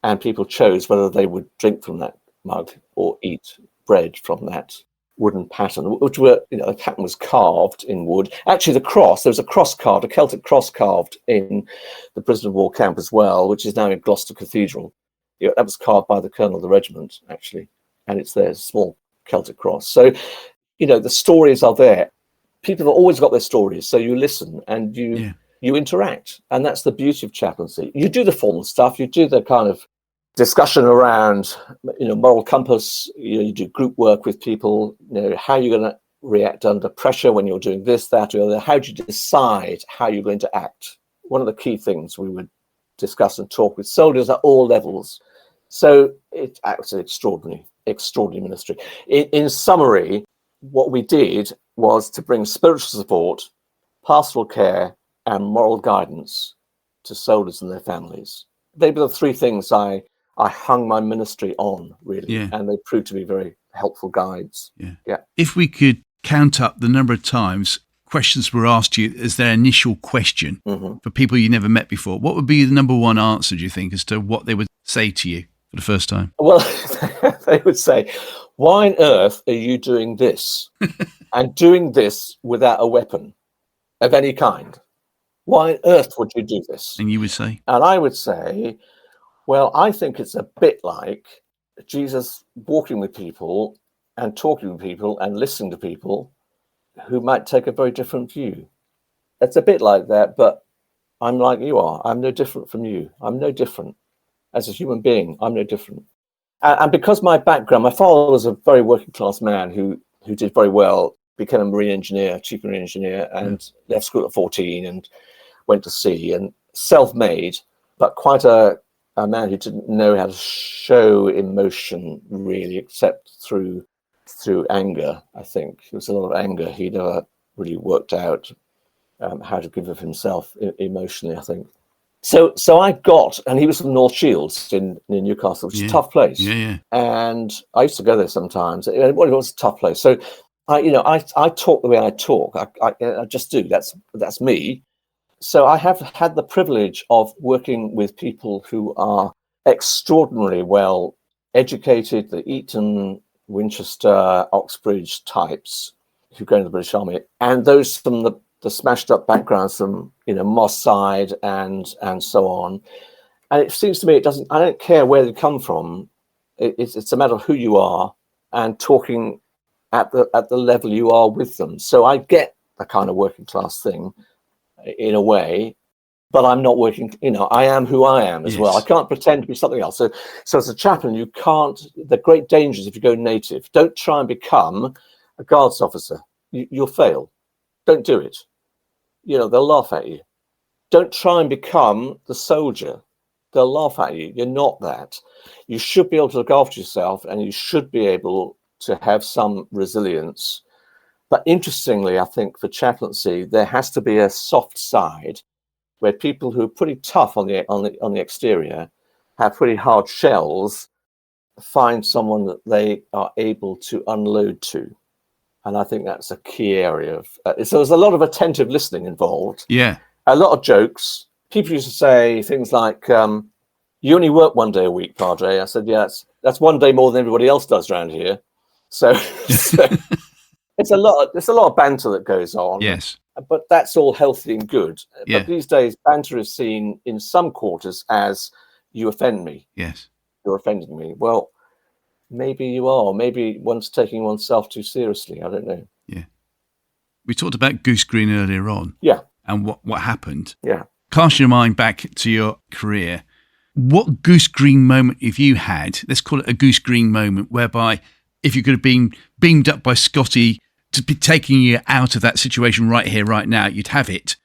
And people chose whether they would drink from that mug or eat bread from that wooden pattern, which the pattern was carved in wood. Actually, there was a cross carved, a Celtic cross carved in the prisoner of war camp as well, which is now in Gloucester Cathedral. That was carved by the colonel of the regiment, actually, and it's there, a small Celtic cross. So, the stories are there. People have always got their stories, so you listen and you interact, and that's the beauty of chaplaincy. You do the formal stuff, you do the kind of discussion around, moral compass. You do group work with people. How you're going to react under pressure when you're doing this, that, or the other. How do you decide how you're going to act? One of the key things we would discuss and talk with soldiers at all levels. So it's actually extraordinary ministry. In summary, what we did was to bring spiritual support, pastoral care, and moral guidance to soldiers and their families. They were the 3 things I hung my ministry on, really, and they proved to be very helpful guides. Yeah. If we could count up the number of times questions were asked you as their initial question for people you never met before, what would be the number one answer, do you think, as to what they would say to you for the first time? Well, they would say, why on earth are you doing this? And doing this without a weapon of any kind? Why on earth would you do this? And you would say? And I would say, well, I think it's a bit like Jesus walking with people and talking with people and listening to people who might take a very different view. It's a bit like that, but I'm like you are. I'm no different from you. I'm no different. As a human being, I'm no different. And because my background, my father was a very working class man who did very well, became a marine engineer, chief marine engineer, and left school at 14 and went to sea, and self-made, but quite a man who didn't know how to show emotion really, except through anger. I think there was a lot of anger. He never really worked out how to give of himself emotionally, I think. So I got, and he was from North Shields near Newcastle, which is a tough place. And I used to go there sometimes. It was a tough place. So I talk the way I talk. I just do. That's me. So I have had the privilege of working with people who are extraordinarily well educated, the Eton, Winchester, Oxbridge types who go into the British Army, and those from the smashed up backgrounds from, Moss Side and so on. And it seems to me I don't care where they come from. It's a matter of who you are and talking at the level you are with them. So I get the kind of working class thing in a way, but I'm not working, I am who I am as well. I can't pretend to be something else. So as a chaplain, you can't, the great dangers if you go native, don't try and become a guards officer. You'll fail. Don't do it. They'll laugh at you. Don't try and become the soldier. They'll laugh at you. You're not that. You should be able to look after yourself, and you should be able to have some resilience. But interestingly, I think for chaplaincy, there has to be a soft side where people who are pretty tough on the exterior, have pretty hard shells, find someone that they are able to unload to. And I think that's a key area of. So there's a lot of attentive listening involved. Yeah. A lot of jokes. People used to say things like, "You only work one day a week, Padre." I said, "Yeah, that's one day more than everybody else does around here." So it's a lot of banter that goes on. Yes. But that's all healthy and good. Yeah. But these days, banter is seen in some quarters as, "You offend me." Yes. "You're offending me." Well, maybe you are. Maybe one's taking oneself too seriously. I don't know. Yeah. We talked about Goose Green earlier on. Yeah. And what happened. Yeah. Cast your mind back to your career. What Goose Green moment have you had? Let's call it a Goose Green moment, whereby if you could have been beamed up by Scotty to be taking you out of that situation right here, right now, you'd have it.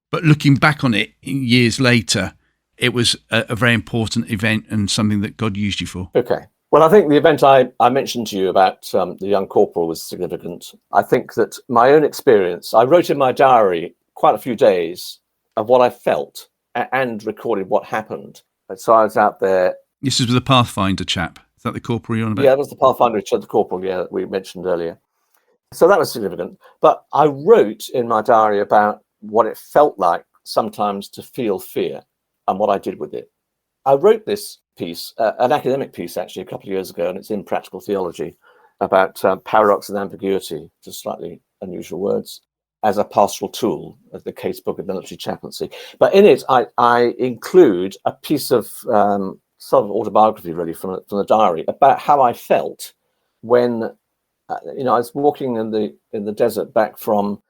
But looking back on it years later, it was a very important event and something that God used you for. Okay. Well, I think the event I mentioned to you about the young corporal was significant. I think that my own experience, I wrote in my diary quite a few days of what I felt and recorded what happened. And so I was out there. This is with the Pathfinder chap. Is that the corporal you're on about? Yeah, it was the Pathfinder, the corporal, that we mentioned earlier. So that was significant. But I wrote in my diary about what it felt like sometimes to feel fear and what I did with it. I wrote this piece, an academic piece actually, a couple of years ago, and it's in Practical Theology, about paradox and ambiguity, just slightly unusual words, as a pastoral tool, as the case book of military chaplaincy. But in it, I include a piece of sort of autobiography, really, from the diary about how I felt when, I was walking in the desert back from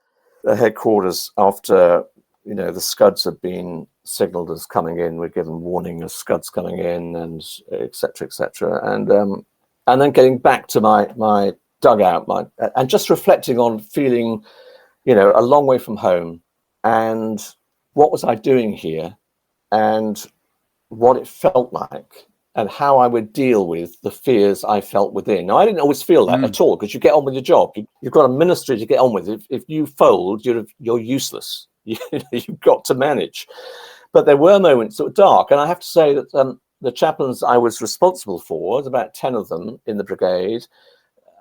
the headquarters after, the Scuds had been signalled as coming in. We're given warning of Scuds coming in, and et cetera, and then getting back to my dugout, and just reflecting on feeling, a long way from home, and what was I doing here, and what it felt like, and how I would deal with the fears I felt within. Now, I didn't always feel that at all, because you get on with your job. You've got a ministry to get on with. If you fold, you're useless. You've got to manage. But there were moments that were dark, and I have to say that the chaplains I was responsible for, there's about 10 of them in the brigade,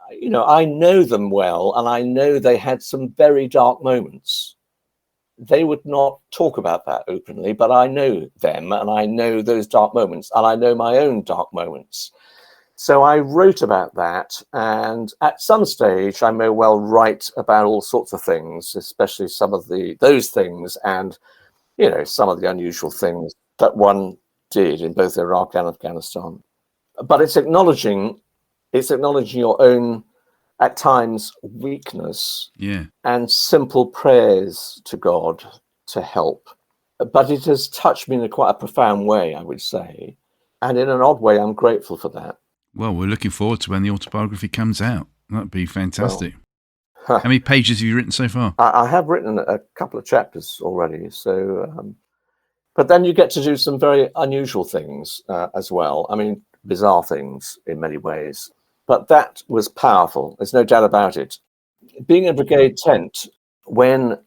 I know them well, and I know they had some very dark moments. They would not talk about that openly, but I know them, and I know those dark moments, and I know my own dark moments. So I wrote about that, and at some stage I may well write about all sorts of things, especially some of those things, and some of the unusual things that one did in both Iraq and Afghanistan. But it's acknowledging your own, at times, weakness, and simple prayers to God to help. But it has touched me in quite a profound way, I would say. And in an odd way, I'm grateful for that. Well, we're looking forward to when the autobiography comes out. That'd be fantastic. Well, how many pages have you written so far? I have written a couple of chapters already. So, but then you get to do some very unusual things as well. I mean, bizarre things in many ways. But that was powerful. There's no doubt about it. Being in a brigade tent, when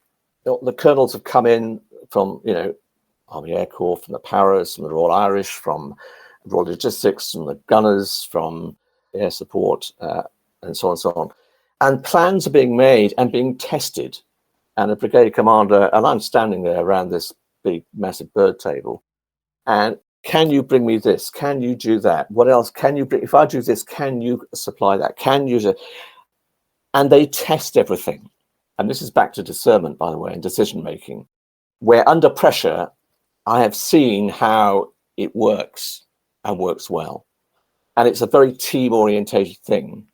the colonels have come in from, Army Air Corps, from the Paras, from the Royal Irish, from Royal Logistics, from the gunners, from air support, and so on and so on. And plans are being made and being tested and a brigade commander, and I'm standing there around this big, massive bird table. And can you bring me this? Can you do that? What else can you bring? If I do this, can you supply that? Can you do? And they test everything. And this is back to discernment, by the way, and decision making, where under pressure, I have seen how it works and works well. And it's a very team orientated thing.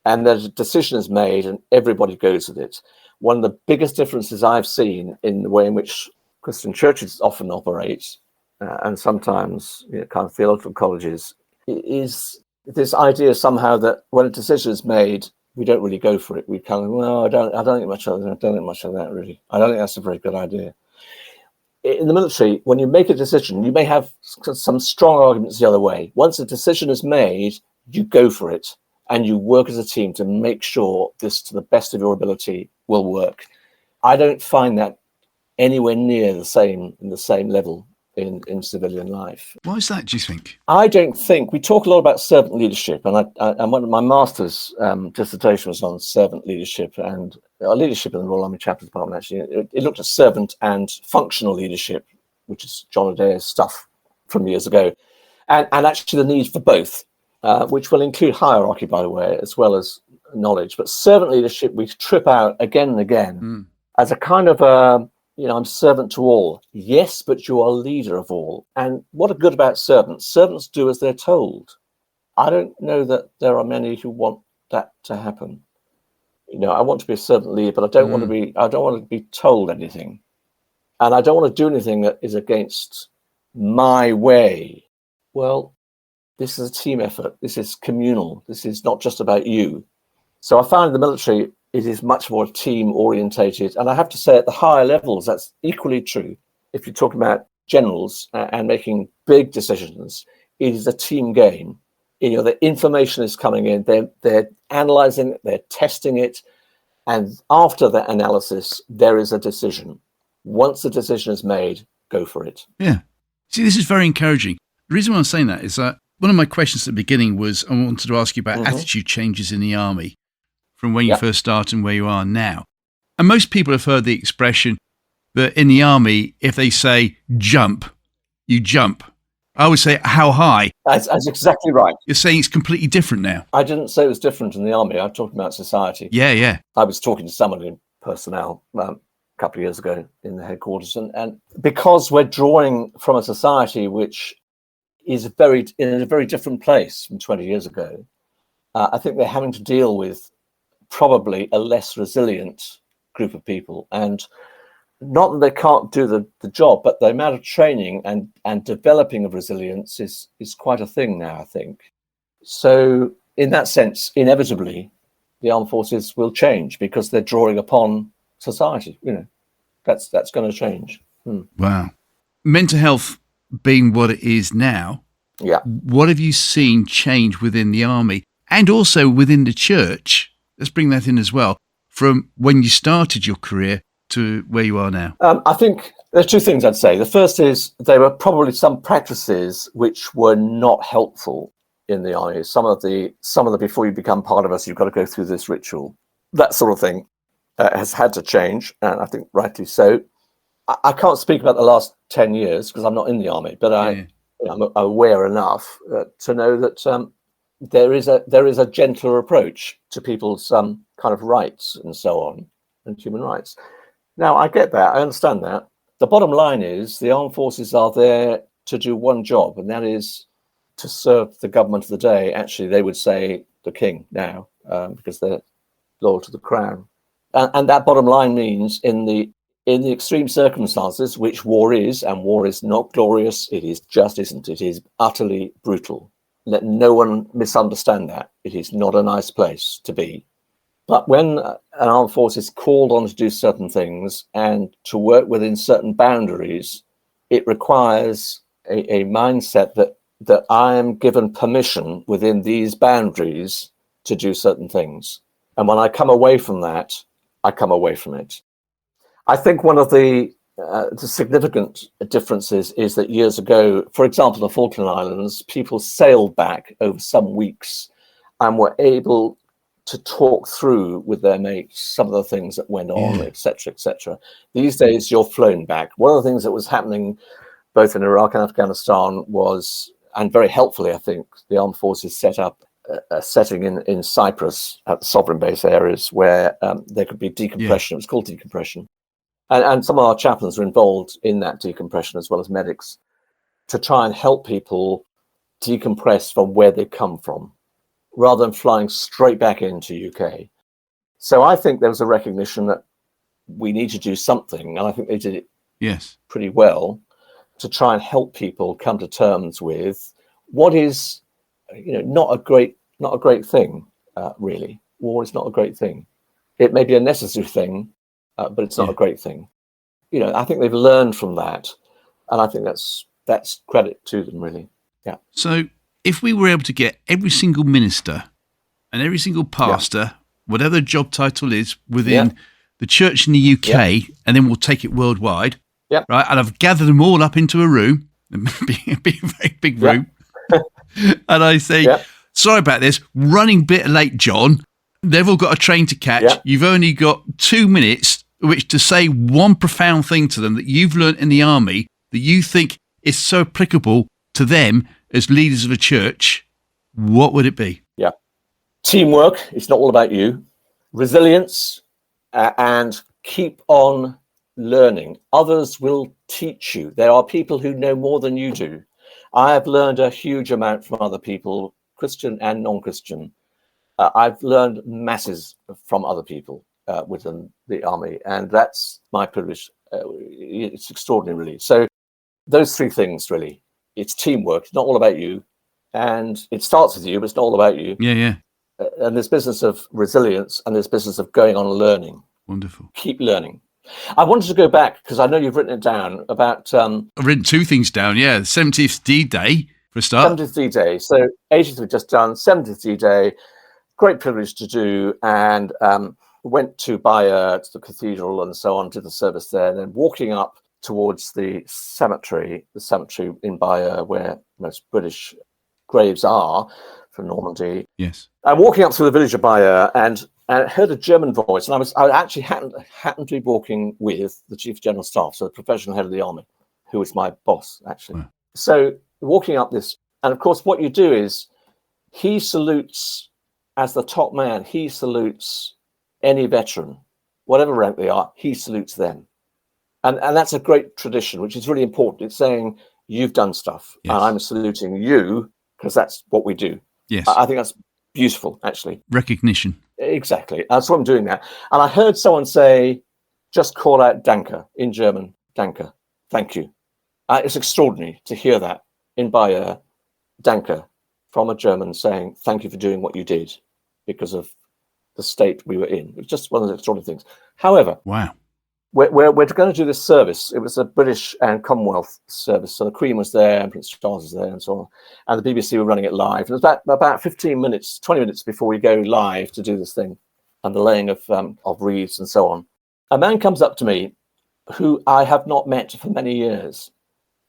And there's a decision is made and everybody goes with it. One of the biggest differences I've seen in the way in which Christian churches often operate, and sometimes kind of theological colleges, is this idea somehow that when a decision is made, we don't really go for it. We kind of, well, I don't think much of that. I don't think much of that, really. I don't think that's a very good idea. In the military, when you make a decision, you may have some strong arguments the other way. Once a decision is made, you go for it, and you work as a team to make sure this, to the best of your ability, will work. I don't find that anywhere near the same in the same level in civilian life. Why is that, do you think? I don't think, we talk a lot about servant leadership, and one of my master's dissertation was on servant leadership and leadership in the Royal Army Chaplains Department. Actually, it looked at servant and functional leadership, which is John Adair's stuff from years ago, and actually the need for both, which will include hierarchy, by the way, as well as knowledge. But servant leadership, we trip out again and again as a kind of I'm servant to all. Yes, but you are leader of all. And what are good about servants? Servants do as they're told. I don't know that there are many who want that to happen. I want to be a servant leader, but I don't want to be told anything. And I don't want to do anything that is against my way. Well, this is a team effort. This is communal. This is not just about you. So I found in the military, it is much more team orientated. And I have to say at the higher levels, that's equally true. If you're talking about generals and making big decisions, it is a team game. The information is coming in, they're analyzing it, they're testing it. And after that analysis, there is a decision. Once the decision is made, go for it. Yeah. See, this is very encouraging. The reason why I'm saying that is that one of my questions at the beginning was I wanted to ask you about attitude changes in the army from when you first started and where you are now. And most people have heard the expression that in the army, if they say jump, you jump. I would say how high. That's exactly right. You're saying it's completely different now. I didn't say it was different in the army. I'm talking about society. Yeah. I was talking to someone in personnel a couple of years ago in the headquarters. And because we're drawing from a society which is in a very different place from 20 years ago, I think they're having to deal with probably a less resilient group of people. And not that they can't do the job, but the amount of training and developing of resilience is quite a thing now, I think. So in that sense, inevitably, the armed forces will change because they're drawing upon society. That's going to change. Wow. Mental health being what it is now, what have you seen change within the army and also within the church? Let's bring that in as well, from when you started your career to where you are now. I think there's two things I'd say. The first is there were probably some practices which were not helpful in the army. Some of the before you become part of us, you've got to go through this ritual. That sort of thing has had to change, and I think rightly so. I can't speak about the last 10 years because I'm not in the army, but I'm aware enough to know that there is a gentler approach to people's kind of rights and so on, and human rights. Now, I get that. I understand that. The bottom line is the armed forces are there to do one job, and that is to serve the government of the day. Actually, they would say the king now, because they're loyal to the crown. And that bottom line means in the extreme circumstances, which war is, and war is not glorious, it is just isn't. It is utterly brutal. Let no one misunderstand that. It is not a nice place to be. But when an armed force is called on to do certain things and to work within certain boundaries, it requires a mindset that I am given permission within these boundaries to do certain things. And when I come away from that, I come away from it. I think one of the significant differences is that years ago, for example, the Falkland Islands, people sailed back over some weeks and were able to talk through with their mates some of the things that went on, etc., etc. These days, you're flown back. One of the things that was happening both in Iraq and Afghanistan was, and very helpfully, I think, the armed forces set up a setting in Cyprus at the sovereign base areas where there could be decompression. It was called decompression. And some of our chaplains were involved in that decompression as well as medics to try and help people decompress from where they come from, rather than flying straight back into UK. So I think there was a recognition that we need to do something, and I think they did it pretty well, to try and help people come to terms with what is, not a great thing, really. War is not a great thing. It may be a necessary thing, but it's not a great thing. I think they've learned from that, and I think that's credit to them, really. Yeah. So if we were able to get every single minister and every single pastor, whatever the job title is, within the church in the UK, and then we'll take it worldwide, right? And I've gathered them all up into a room, a very big room, and I say, sorry about this, running a bit late, John. They've all got a train to catch. Yeah. You've only got 2 minutes which to say one profound thing to them that you've learned in the army that you think is so applicable to them as leaders of a church. What would it be? Yeah. Teamwork. It's not all about you. Resilience, and keep on learning. Others will teach you. There are people who know more than you do. I have learned a huge amount from other people, Christian and non-Christian. I've learned masses from other people within the army, and that's my privilege. It's extraordinary, really. So those three things, really. It's teamwork. It's not all about you, and it starts with you, but it's not all about you. Yeah. And this business of resilience and this business of going on and learning. Wonderful. Keep learning. I wanted to go back, because I know you've written it down, about... I've written two things down, 70th D-Day, for a start. 70th D-Day. So 80th we've just done, 70th D-Day, great privilege to do, and went to Bayer, to the cathedral and so on, to the service there, and then walking up towards the cemetery in Bayer, where most British graves are, from Normandy. Yes. I'm walking up through the village of Bayer, and I heard a German voice, and I actually happened to be walking with the Chief of General Staff, so the professional head of the army, who was my boss, actually. Wow. So walking up this, and of course what you do is, he salutes, as the top man, he salutes any veteran, whatever rank they are, he salutes them. And that's a great tradition, which is really important. It's saying, you've done stuff, and I'm saluting you, because that's what we do. Yes. I think that's beautiful, actually. Recognition. Exactly. That's what I'm doing now. And I heard someone say, just call out Danke in German. Danke. Thank you. It's extraordinary to hear that in Bayer, Danke, from a German saying, thank you for doing what you did because of the state we were in. It was just one of the extraordinary things. However, wow. We're going to do this service. It was a British and Commonwealth service. So the Queen was there and Prince Charles was there and so on. And the BBC were running it live. And it was about 15 minutes, 20 minutes before we go live to do this thing and the laying of wreaths and so on. A man comes up to me who I have not met for many years.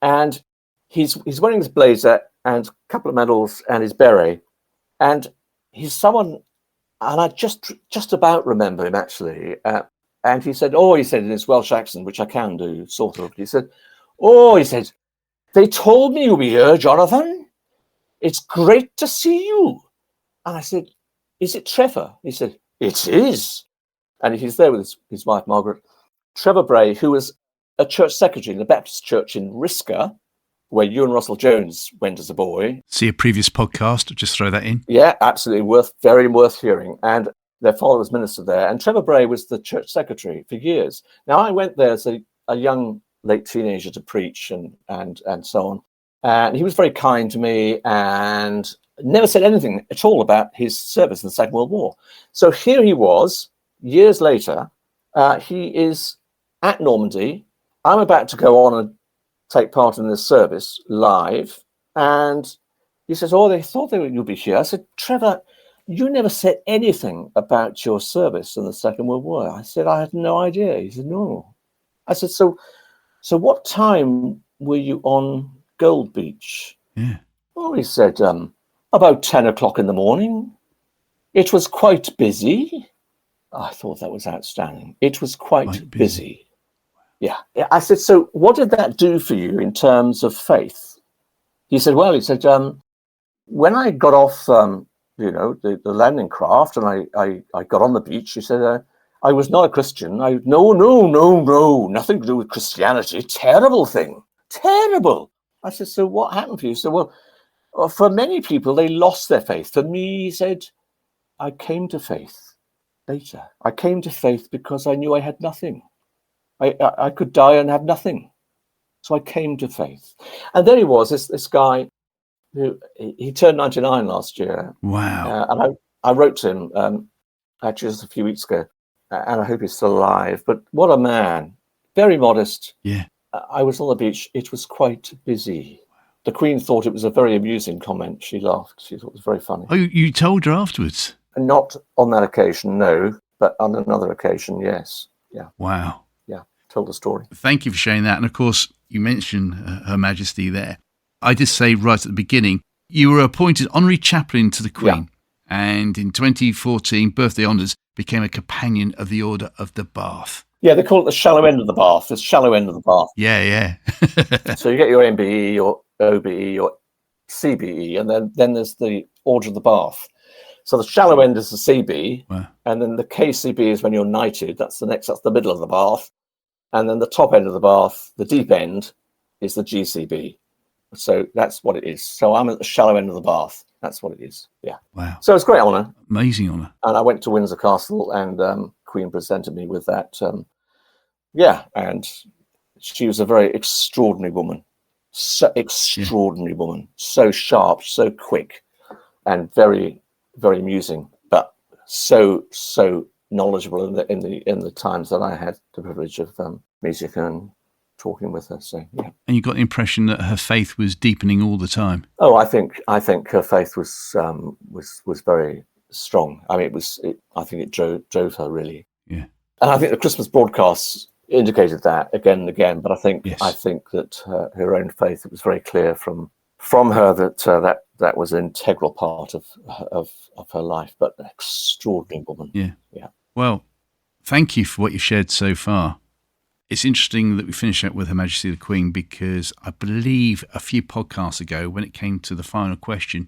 And he's wearing his blazer and a couple of medals and his beret. And he's someone, and I just about remember him, actually. And he said in his Welsh accent, which I can do, sort of. He said, they told me you'll be here, Jonathan. It's great to see you. And I said, is it Trevor? He said, it is. And he's there with his wife, Margaret. Trevor Bray, who was a church secretary in the Baptist church in Risca, where you and Russell Jones went as a boy. See a previous podcast, just throw that in. Yeah, absolutely. Very worth hearing. And their father was minister there, and Trevor Bray was the church secretary for years. Now, I went there as a young, late teenager to preach and so on. And he was very kind to me and never said anything at all about his service in the Second World War. So here he was, years later. He is at Normandy. I'm about to go on and take part in this service live. And he says, they thought you'd be here. I said, Trevor, you never said anything about your service in the Second World War. I said, I had no idea. He said, no. I said, so what time were you on Gold Beach? Yeah. He said, about 10 o'clock in the morning. It was quite busy. I thought that was outstanding. It was quite busy. Yeah. I said, so what did that do for you in terms of faith? He said, when I got off, the landing craft and I got on the beach, he said, I was not a Christian. No, nothing to do with Christianity. Terrible thing. Terrible. I said, so what happened for you? He said, well, for many people, they lost their faith. For me, he said, I came to faith later. I came to faith because I knew I had nothing. I could die and have nothing. So I came to faith. And there he was, this guy who he turned 99 last year. Wow. And I wrote to him actually just a few weeks ago, and I hope he's still alive. But what a man. Very modest. Yeah. I was on the beach. It was quite busy. The Queen thought it was a very amusing comment. She laughed. She thought it was very funny. Oh, you told her afterwards? Not on that occasion, no. But on another occasion, yes. Yeah. Wow. Yeah. Told the story. Thank you for sharing that. And of course, you mentioned Her Majesty there. I did say right at the beginning, you were appointed honorary chaplain to the Queen. Yeah. And in 2014, birthday honours, became a companion of the Order of the Bath. Yeah, they call it the shallow end of the bath. The shallow end of the bath. Yeah. So you get your MBE, your OBE, your CBE, and then there's the Order of the Bath. So the shallow end is the CB, wow. And then the KCB is when you're knighted. That's the middle of the bath. And then the top end of the bath, the deep end, is the GCB. So that's what it is. So I'm at the shallow end of the bath. That's what it is. Yeah. Wow. So it's a great honour. Amazing honour. And I went to Windsor Castle, and Queen presented me with that. And she was a very extraordinary woman. So extraordinary woman. So sharp, so quick, and very, very amusing. But so knowledgeable in the times that I had the privilege of meeting her and talking with her. So yeah. And you got the impression that her faith was deepening all the time. Oh, I think her faith was very strong. I mean, I think it drove her really. Yeah. And I think the Christmas broadcasts indicated that again and again. But I think that her own faith, it was very clear from her that was an integral part of her life. But an extraordinary woman. Yeah. Yeah. Well, thank you for what you've shared so far. It's interesting that we finish up with Her Majesty the Queen, because I believe a few podcasts ago, when it came to the final question,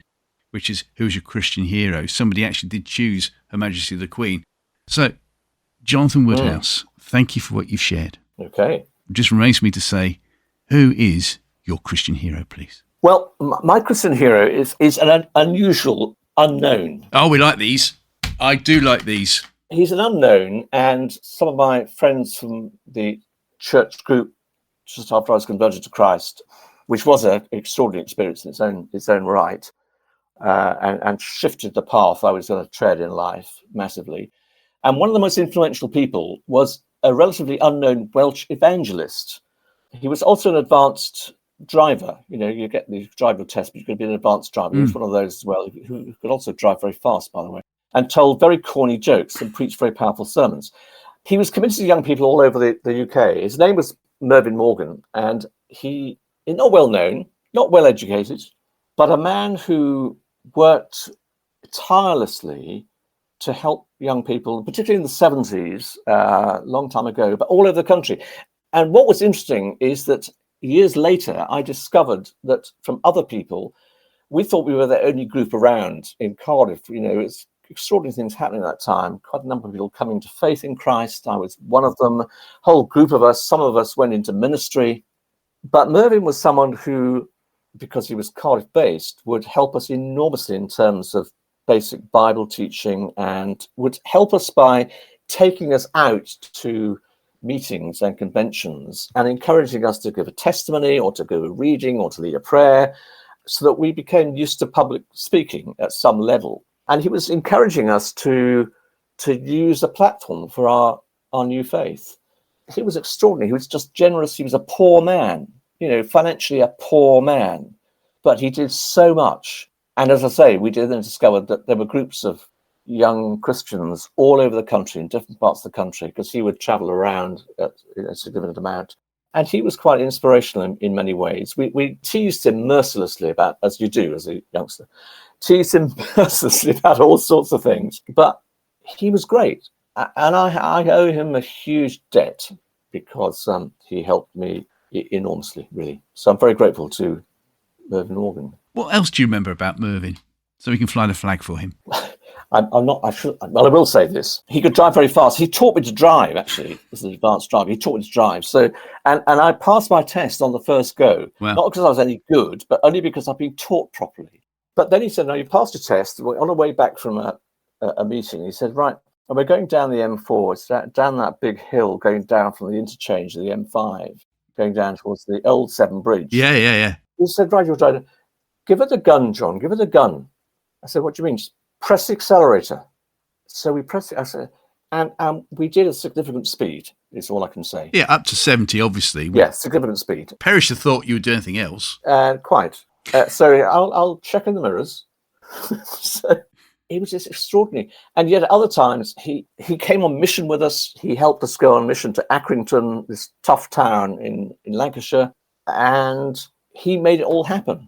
which is who's your Christian hero, somebody actually did choose Her Majesty the Queen. So, Jonathan Woodhouse, thank you for what you've shared. Okay. It just remains me to say, who is your Christian hero, please? Well, my Christian hero is an unusual unknown. Oh, we like these. I do like these. He's an unknown, and some of my friends from the church group just after I was converted to Christ, which was an extraordinary experience in its own right, and shifted the path I was going to tread in life massively. And one of the most influential people was a relatively unknown Welsh evangelist. He was also an advanced driver. You know, you get the driver test, but you could be an advanced driver. He was one of those as well, who could also drive very fast, by the way, and told very corny jokes and preached very powerful sermons. He was committed to young people all over the UK. His name was Mervyn Morgan, and he is not well known, not well educated, but a man who worked tirelessly to help young people, particularly in the 70s, a long time ago, but all over the country. And what was interesting is that years later, I discovered that from other people, we thought we were the only group around in Cardiff. You know, it's extraordinary things happening at that time. Quite a number of people coming to faith in Christ. I was one of them. A whole group of us, some of us went into ministry. But Mervyn was someone who, because he was Cardiff-based, would help us enormously in terms of basic Bible teaching, and would help us by taking us out to meetings and conventions and encouraging us to give a testimony or to go a reading or to lead a prayer, so that we became used to public speaking at some level. And he was encouraging us to use a platform for our new faith. He was extraordinary. He was just generous. He was a poor man, you know, financially a poor man, but he did so much. And as I say, we did then discover that there were groups of young Christians all over the country, in different parts of the country, because he would travel around at a significant amount. And he was quite inspirational in many ways. We teased him mercilessly about, as you do as a youngster, teased him mercilessly about all sorts of things. But he was great. And I owe him a huge debt because he helped me enormously, really. So I'm very grateful to Mervyn Morgan. What else do you remember about Mervyn? So we can fly the flag for him. I'm not. Well, I will say this: he could drive very fast. He taught me to drive. Actually, as an advanced driver, he taught me to drive. So, and I passed my test on the first go, Wow. not because I was any good, but only because I've been taught properly. But then he said, "No, you passed your test." On the way back from a meeting, he said, "Right, and we're going down the M4. It's down that big hill, going down from the interchange of the M5, going down towards the old Severn Bridge." Yeah. He said, "Right, you're driving. Give it a gun, John. Give it a gun." I said, "What do you mean?" Press the accelerator. So we pressed it. I said, and we did a significant speed. Is all I can say. Yeah, up to 70, obviously. Yeah, significant speed. Perish the thought you would do anything else. Quite. So I'll check in the mirrors. So he was just extraordinary. And yet at other times he came on mission with us. He helped us go on mission to Accrington, this tough town in Lancashire, and he made it all happen.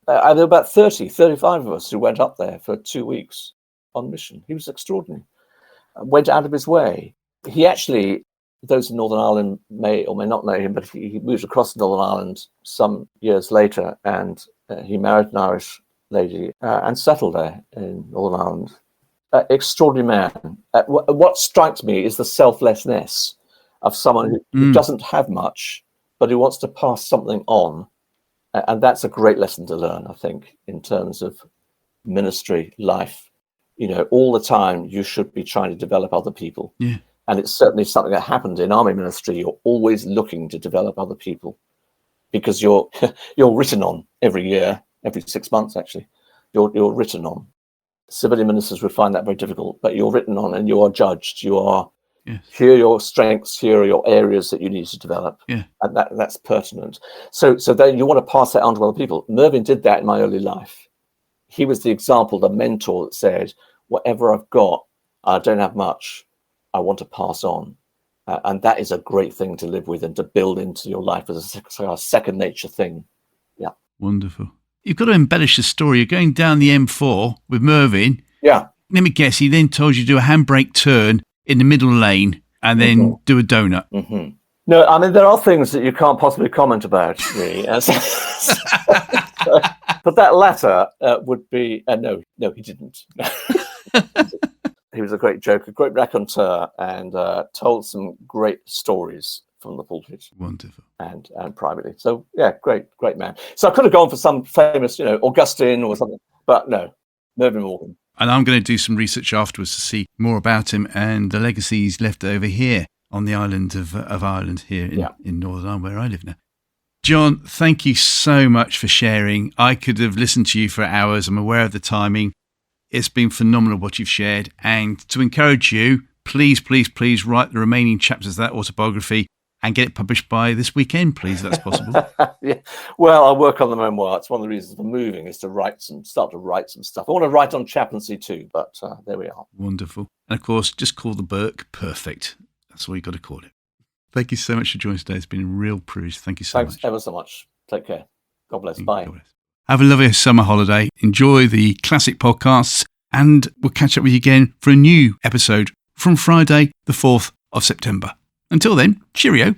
There were about 35 of us who went up there for 2 weeks on mission. He was extraordinary. Went out of his way. He actually, those in Northern Ireland may or may not know him, but he moved across to Northern Ireland some years later, and he married an Irish lady and settled there in Northern Ireland. Extraordinary man. What strikes me is the selflessness of someone who doesn't have much, but who wants to pass something on. And that's a great lesson to learn, I think, in terms of ministry, life. You know, all the time you should be trying to develop other people. Yeah. And it's certainly something that happened in army ministry. You're always looking to develop other people because you're written on every year, every 6 months, actually. You're written on. Civilian ministers would find that very difficult, but you're written on and you are judged. You are, yes. Here are your strengths, here are your areas that you need to develop. Yeah. And that's pertinent. So then you want to pass that on to other people. Mervyn did that in my early life. He was the example, the mentor that said, whatever I've got, I don't have much, I want to pass on. And that is a great thing to live with and to build into your life as a second nature thing. Yeah. Wonderful. You've got to embellish the story. You're going down the M4 with Mervyn. Yeah. Let me guess, he then told you to do a handbrake turn in the middle lane and then do a donut. Mm-hmm. No, I mean, there are things that you can't possibly comment about, really. But that latter would be... no, he didn't. He was a great joker, great raconteur, and told some great stories from the pulpit. Wonderful. And privately. So, yeah, great man. So I could have gone for some famous, Augustine or something, but no, Mervyn Morgan. And I'm going to do some research afterwards to see more about him and the legacies left over here on the island of Ireland here in Northern Ireland, where I live now. Jon, thank you so much for sharing. I could have listened to you for hours. I'm aware of the timing. It's been phenomenal what you've shared. And to encourage you, please write the remaining chapters of that autobiography and get it published by this weekend, please, if that's possible. Yeah. Well, I'll work on the memoir. It's one of the reasons for moving is to start to write some stuff. I want to write on chaplaincy too, but there we are. Wonderful. And of course, just call the Burke perfect. That's all you've got to call it. Thank you so much for joining us today. It's been a real privilege. Thank you so much. Thanks ever so much. Take care. God bless. Bye. God bless. Have a lovely summer holiday. Enjoy the classic podcasts, and we'll catch up with you again for a new episode from Friday, the 4th of September. Until then, cheerio.